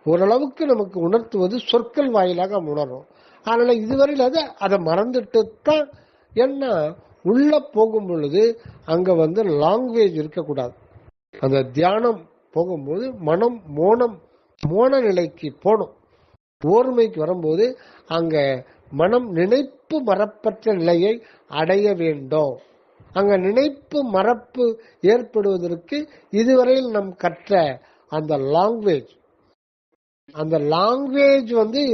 ஓரளவுக்கு நமக்கு உணர்த்துவது சொற்கள் வாயிலாக உணர்றோம். அதனால இதுவரையில் அதை மறந்துட்டு தான். ஏன்னா உள்ள போகும் பொழுது அங்க லாங்குவேஜ் இருக்கக்கூடாது. அந்த தியானம் போகும்போது மனம் மோன நிலைக்கு போகணும். ஓர்மைக்கு வரும்போது அங்க மனம் நினைப்பு மறப்பற்ற நிலையை அடைய வேண்டும். அங்க நினைப்பு மறப்பு ஏற்படுவதற்கு இதுவரையில் நம் கற்ற அந்த லாங்குவேஜ்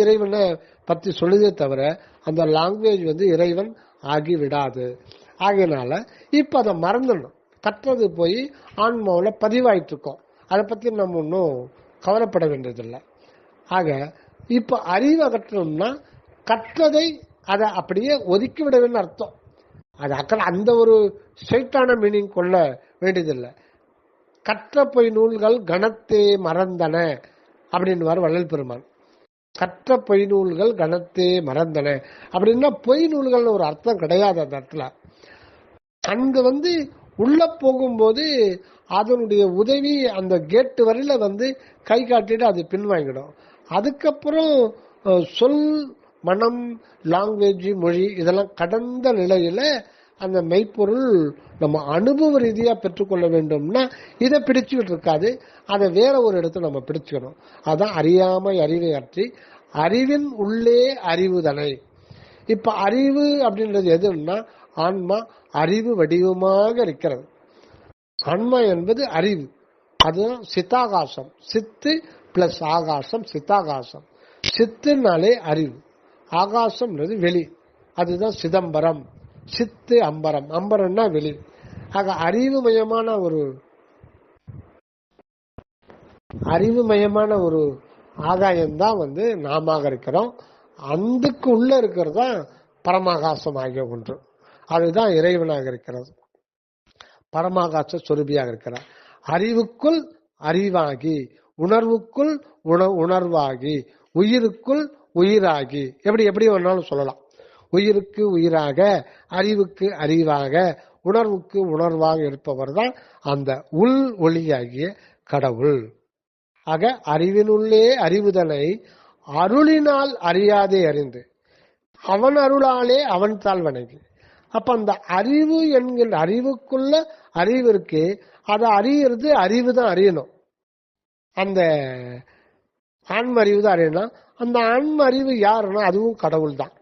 இறைவனை பத்தி சொல்லுதே தவிர அந்த லாங்குவேஜ் இறைவன் ஆகி விடாது. ஆகையினால இப்ப அதை மறந்துடணும். கற்றது போய் ஆன்மாவில் பதிவாயிட்டு இருக்கோம். அதை பத்தி நம்ம ஒன்றும் கவலைப்பட வேண்டியதில்லை. ஆக இப்ப அறிவு அகற்றணும்னா கற்றதை அதை அப்படியே ஒதுக்கி விட வேண்டும் அர்த்தம். அது அந்த ஒரு ஸ்ட்ரைட்டான மீனிங் கொள்ள வேண்டியதில்லை. கற்ற பொய் நூல்கள் கணத்தே மறந்தன அப்படின்னு வள்ளல் பெருமான். கற்ற பொய் நூல்கள் கணத்தே மறந்தன அப்படின்னா பொய் நூல்கள் ஒரு அர்த்தம் கிடையாது. அந்த இடத்துல அங்க உள்ள போகும்போது அதனுடைய உதவி அந்த கேட்டு வரையில கை காட்டிட்டு அது பின்வாங்கிடும். அதுக்கப்புறம் சொல் மனம் லாங்குவேஜ் மொழி இதெல்லாம் கடந்த நிலையில அந்த மெய்ப்பொருள் நம்ம அனுபவ ரீதியா பெற்றுக்கொள்ள வேண்டும்னா இதை பிடிச்சுக்கிட்டு இருக்காது. அதை வேற ஒரு இடத்துல நம்ம பிடிச்சுக்கணும். அதான் அறியாமை அறிவை அற்றி அறிவின் உள்ளே அறிவுதனை. இப்ப அறிவு அப்படின்றது எதுன்னா ஆன்மா அறிவு வடிவமாக இருக்கிறது. ஆன்மா என்பது அறிவு. அதுதான் சித்தாகாசம். சித்து பிளஸ் ஆகாசம் சித்தாகாசம். சித்துனாலே அறிவு, ஆகாசம் வெளி, அதுதான் சிதம்பரம். சித்து அம்பரம், அம்பரம்னா வெளி. ஆக அறிவுமயமான ஒரு ஆகாயம்தான் நாம இருக்கிறோம். அதுக்கு உள்ள இருக்கிறதா பரமாகாசம் ஆகிய ஒன்று. அதுதான் இறைவனாக இருக்கிறது. பரமாகாச சொரூபியாக இருக்கிறார். அறிவுக்குள் அறிவாகி, உணர்வுக்குள் உணர்வாகி, உயிருக்குள் உயிராகி, எப்படி வேணாலும் சொல்லலாம். உயிருக்கு உயிராக, அறிவுக்கு அறிவாக, உணர்வுக்கு உணர்வாக இருப்பவர் தான் அந்த உள் ஒளியாகிய கடவுள். ஆக அறிவினுள்ளே அறிவுதனை அருளினால் அறியாதே அறிந்து அவன் அருளாலே அவன் தாழ் வணங்கி. அப்ப அந்த அறிவு என்கிற அறிவுக்குள்ள அறிவு இருக்கு. அதை அறியறது அறிவு தான் அறியணும். அந்த ஆன்ம அறிவு தான் அறியணும். அந்த ஆன்ம அறிவு யாருன்னா அதுவும் கடவுள் தான்.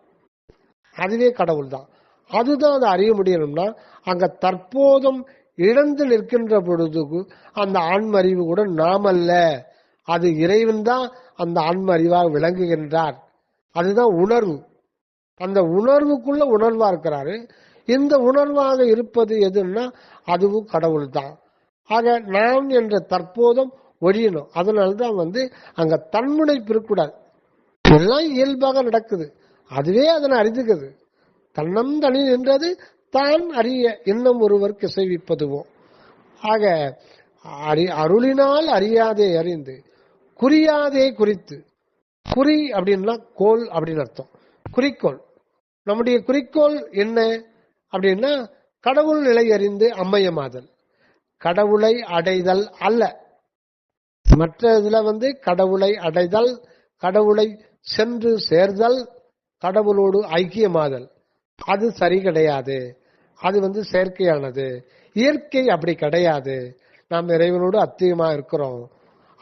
அதுவே கடவுள் தான். அதுதான் அதை அறிய முடியணும்னா அங்க தற்போதும் இழந்து நிற்கின்ற பொழுது அந்த ஆன்ம அறிவு கூட நாமல்ல, அது இறைவன் தான் அந்த ஆன்ம அறிவாக விளங்குகின்றார். அதுதான் உணர்வு. அந்த உணர்வுக்குள்ள உணர்வா இருக்கிறாரு. இந்த உணர்வாக இருப்பது எதுன்னா அதுவும் கடவுள் தான். ஆக நாம் என்ற தற்போதும் ஒழியணும். அதனால்தான் அங்க தன்முனைப்பு இருக்கக்கூடாது. எல்லாம் இயல்பாக நடக்குது. அதுவே அதனை அறிந்துக்குது. தன்னம் தனி நின்றது தான் அறிய இன்னும் ஒருவர் கிசைவிப்பதுவோ. ஆக அருளினால் அறியாதே அறிந்து குறியாதே குறித்து. குறி அப்படின்னா கோல் அப்படின்னு அர்த்தம். குறிக்கோள், நம்முடைய குறிக்கோள் என்ன அப்படின்னா கடவுள் நிலை அறிந்து அம்மையமாதல், கடவுளை அடைதல் அல்ல. மற்ற இதுல கடவுளை அடைதல், கடவுளை சென்று சேர்தல், கடவுளோடு ஐக்கியமாதல், அது சரி கிடையாது. அது செயற்கையானது. இயற்கை அப்படி கிடையாது. நாம் இறைவனோடு அத்தியமா இருக்கிறோம்.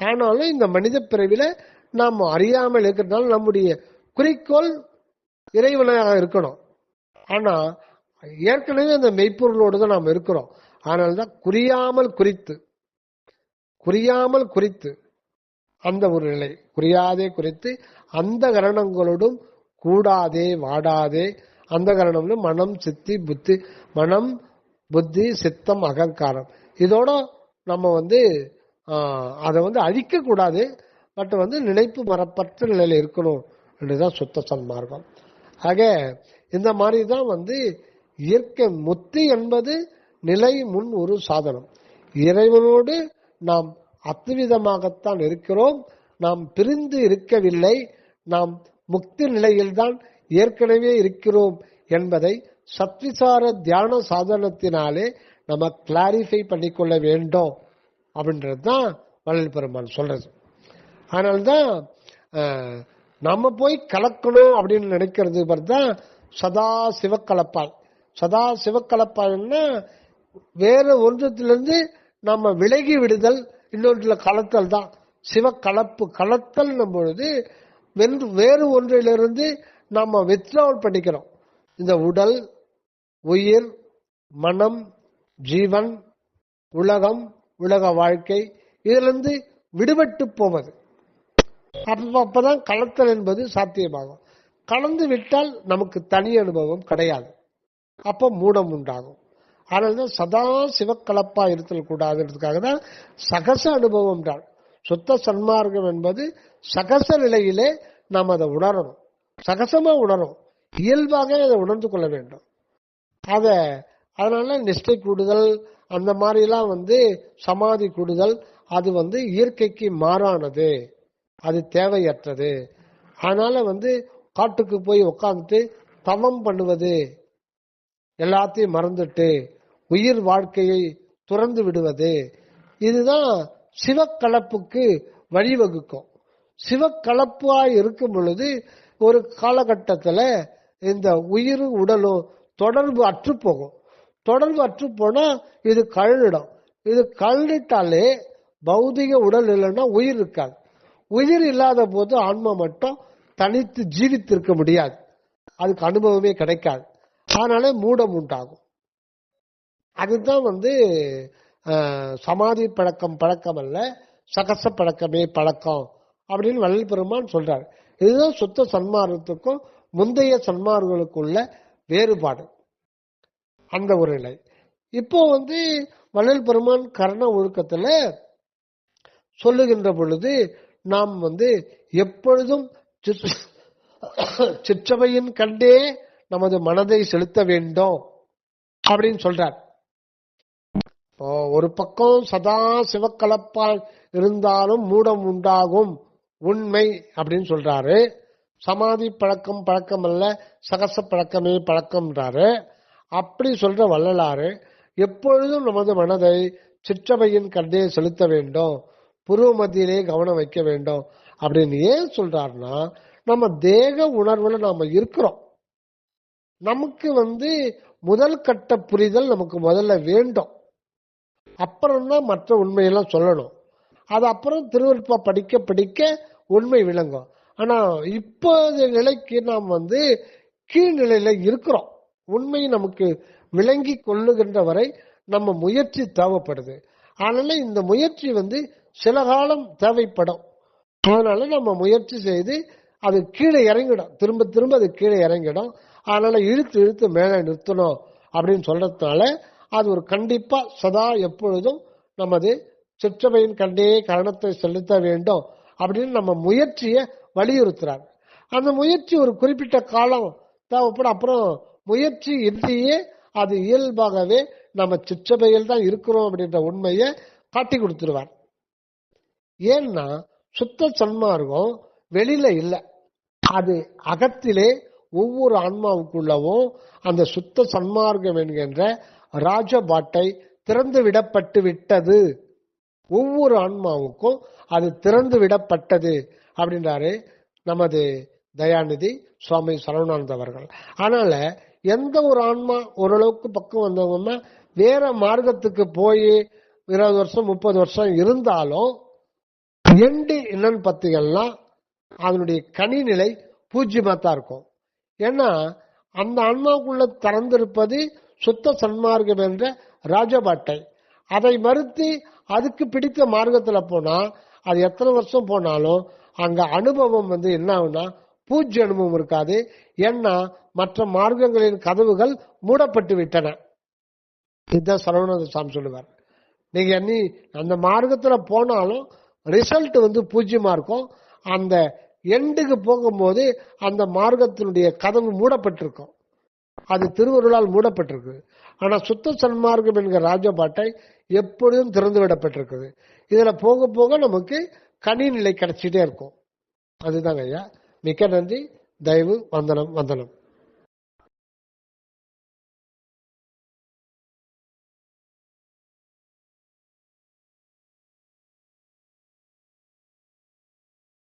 ஆனாலும் இந்த மனித பிறவில நாம் அறியாமல் இருக்கிறதுனால நம்முடைய குறிக்கோள் இறைவனாக இருக்கணும். ஆனா ஏற்கனவே அந்த மெய்ப்பொருளோடு தான் நாம் இருக்கிறோம். ஆனால்தான் குறியாமல் குறித்து அந்த ஒரு நிலை, குறியாதே குறித்து அந்த கரணங்களோடும் கூடாதே வாடாதே. அந்த கரணம்னு மனம் சித்தி புத்தி, மனம் புத்தி சித்தம் அகங்காரம். இதோட நம்ம அதை அழிக்க கூடாது. பட் நினைப்பு மறப்பற்ற நிலையில இருக்கணும் என்றுதான் சுத்த சன்மார்க்கம். ஆக இந்த மாதிரி தான் இயற்கை முத்தி என்பது நிலை முன் ஒரு சாதனம். இறைவனோடு நாம் அத்விதமாகத்தான் இருக்கிறோம். நாம் பிரிந்து இருக்கவில்லை. நாம் முக்தி நிலையில்தான் ஏற்கனவே இருக்கிறோம் என்பதை சத்விசார தியான சாதனத்தினாலே நம்ம கிளாரிஃபை பண்ணிக்கொள்ள வேண்டும் அப்படின்றது தான் வள்ளல் பெருமான் சொல்றது. அதனால்தான் நம்ம போய் கலக்கணும் அப்படின்னு நினைக்கிறது தான் சதா சிவக்கலப்பாய். சதா சிவக்கலப்பாய்னா வேற ஒன்றத்திலிருந்து நம்ம விலகி விடுதல், இன்னொன்றுல கலத்தல் தான் சிவக்கலப்பு. கலத்தல் பொழுது வேறு ஒன்றிலிருந்து நம்ம வித்ட்ராவல் பண்ணிக்கிறோம். இந்த உடல், உயிர், மனம், ஜீவன், உலகம், உலக வாழ்க்கை இதிலிருந்து விடுபட்டு போவது. அப்பதான் கலத்தல் என்பது சாத்தியமாகும். கலந்து விட்டால் நமக்கு தனி அனுபவம் கிடையாது, அப்ப மூடம் உண்டாகும். அதனால்தான் சதா சிவக்கலப்பா இருத்தல் கூடாதுன்றதுக்காக தான் சகச அனுபவம் என்றால். சுத்த சன்மார்க்கம் என்பது சகச நிலையிலே நாம் அதை உணரணும், சகசமா உணரும், இயல்பாக அதை உணர்ந்து கொள்ள வேண்டும். அதனால நிஷ்டை கூடுதல் அந்த மாதிரி எல்லாம் சமாதி கூடுதல் அது இயற்கைக்கு மாறானது, அது தேவையற்றது. அதனால காட்டுக்கு போய் உட்காந்துட்டு தவம் பண்ணுவது, எல்லாத்தையும் மறந்துட்டு உயிர் வாழ்க்கையை துறந்து விடுவது, இதுதான் சிவக்கலப்புக்கு வழிவகுக்கும். சிவக்கலப்பாய் இருக்கும் பொழுது ஒரு காலகட்டத்தில் இந்த உயிரும் உடலும் தொடர்பு அற்று போகும். தொடர்பு அற்று போனா இது கழனிடும். இது கழனிட்டாலே பௌதிக உடல் இல்லைன்னா உயிர் இருக்காது. உயிர் இல்லாத போது ஆன்மா மட்டும் தனித்து ஜீவித்திருக்க முடியாது, அதுக்கு அனுபவமே கிடைக்காது. அதனால மூடம் உண்டாகும். அதுதான் சமாதி பழக்கம் அல்ல, சகச பழக்கமே பழக்கம் அப்படின்னு வள்ளல் பெருமான் சொல்றாரு. இதுதான் சுத்த சன்மார்க்கத்துக்கும் முந்தைய சன்மார்களுக்குள்ள வேறுபாடு, அந்த ஒரு நிலை. இப்போ வள்ளல் பெருமான் கர்ண ஒழுக்கத்துல சொல்லுகின்ற பொழுது நாம் எப்பொழுதும் சிற்றவையின் கண்டே நமது மனதை செலுத்த வேண்டும் அப்படின்னு சொல்றார். ஒரு பக்கம் சதா சிவக்கலப்பால் இருந்தாலும் மூடம் உண்டாகும் உண்மை அப்படின்னு சொல்றாரு. சமாதி பழக்கம் அல்ல, சகச பழக்கமே பழக்கம்ன்றாரு. அப்படி சொல்ற வள்ளலாறு எப்பொழுதும் நமது மனதை சிற்றவையின் கண்டே செலுத்த வேண்டும், புருவ மத்தியிலே கவனம் வைக்க வேண்டும் அப்படின்னு ஏன் சொல்றாருன்னா, நம்ம தேக உணர்வுல நாம இருக்கிறோம். நமக்கு முதல் கட்ட புரிதல் நமக்கு முதல்ல வேண்டும், அப்புறம்தான் மற்ற உண்மையெல்லாம் சொல்லணும். அது அப்புறம் திருவருட்பா படிக்க படிக்க உண்மை விளங்கும். ஆனா இப்போதைய நிலைக்கு நாம் கீழ்நிலையில இருக்கிறோம். உண்மை நமக்கு விளங்கி கொள்ளுகின்ற வரை நம்ம முயற்சி தேவைப்படுது. அதனால இந்த முயற்சி சில காலம் தேவைப்படும். அதனால நம்ம முயற்சி செய்து அது கீழே இறங்கிடும், திரும்ப திரும்ப அது கீழே இறங்கிடும். அதனால இழுத்து இழுத்து மேலே நிறுத்தணும் அப்படின்னு சொல்றதுனால அது ஒரு கண்டிப்பா சதா எப்பொழுதும் நமது சிற்றவையின் கண்டே கரணத்தை செலுத்த வேண்டும் அப்படின்னு நம்ம முயற்சியை வலியுறுத்துறார். அந்த முயற்சி ஒரு குறிப்பிட்ட காலம் தேவைப்படும். அப்புறம் முயற்சி இன்றியே அது இயல்பாகவே நம்ம சிற்றவையில் தான் இருக்கிறோம் அப்படின்ற உண்மையை காட்டி கொடுத்துருவார். ஏன்னா சுத்த சன்மார்க்கம் வெளியில இல்லை, அது அகத்திலே ஒவ்வொரு ஆன்மாவுக்குள்ளவும் அந்த சுத்த சன்மார்க்கம் என்கின்ற ராஜபாட்டை திறந்து விடப்பட்டு விட்டது. ஒவ்வொரு ஆன்மாவுக்கும் அது திறந்து விடப்பட்டது அப்படின்றாரு நமது தயாநிதி சுவாமி சரவணானந்த அவர்கள். அதனால எந்த ஒரு ஆன்மா ஓரளவுக்கு பக்கம் வந்தவங்கன்னா வேற மார்க்கத்துக்கு போய் 20 வருஷம் 30 வருஷம் இருந்தாலும் எண்டு என்னன்னு பார்த்தீங்கன்னா அதனுடைய கனிநிலை பூஜ்யமா தான் இருக்கும். ஏன்னா அந்த ஆன்மாவுக்குள்ள திறந்திருப்பது சுத்த சன்மார்க்கம் என்ற ராஜபாட்டை. அதை மறுத்து அதுக்கு பிடித்த மார்க்கத்துல போனா அது எத்தனை வருஷம் போனாலும் அங்க அனுபவம் என்ன ஆகுனா பூஜ்ய அனுபவம் இருக்காது. ஏன்னா மற்ற மார்க்கங்களின் கதவுகள் மூடப்பட்டு விட்டன. இதுதான் சரவண சாமி சொல்லுவார். நீங்க அந்த மார்க்கத்துல போனாலும் ரிசல்ட் பூஜ்யமா இருக்கும். அந்த எண்டுக்கு போகும்போது அந்த மார்க்கத்தினுடைய கதவு மூடப்பட்டிருக்கும், அது திருவருளால் மூடப்பட்டிருக்கு. ஆனா சுத்த சன்மார்க்கம் என்கிற ராஜபாட்டை எப்பொழுதும் திறந்து விடப்பட்டிருக்குது. இதுல போக போக நமக்கு கனி நிலை கிடைச்சிட்டே இருக்கும். அதுதாங்க ஐயா. மிக்க நன்றி. தயவு. வந்தனம் வந்தனம்.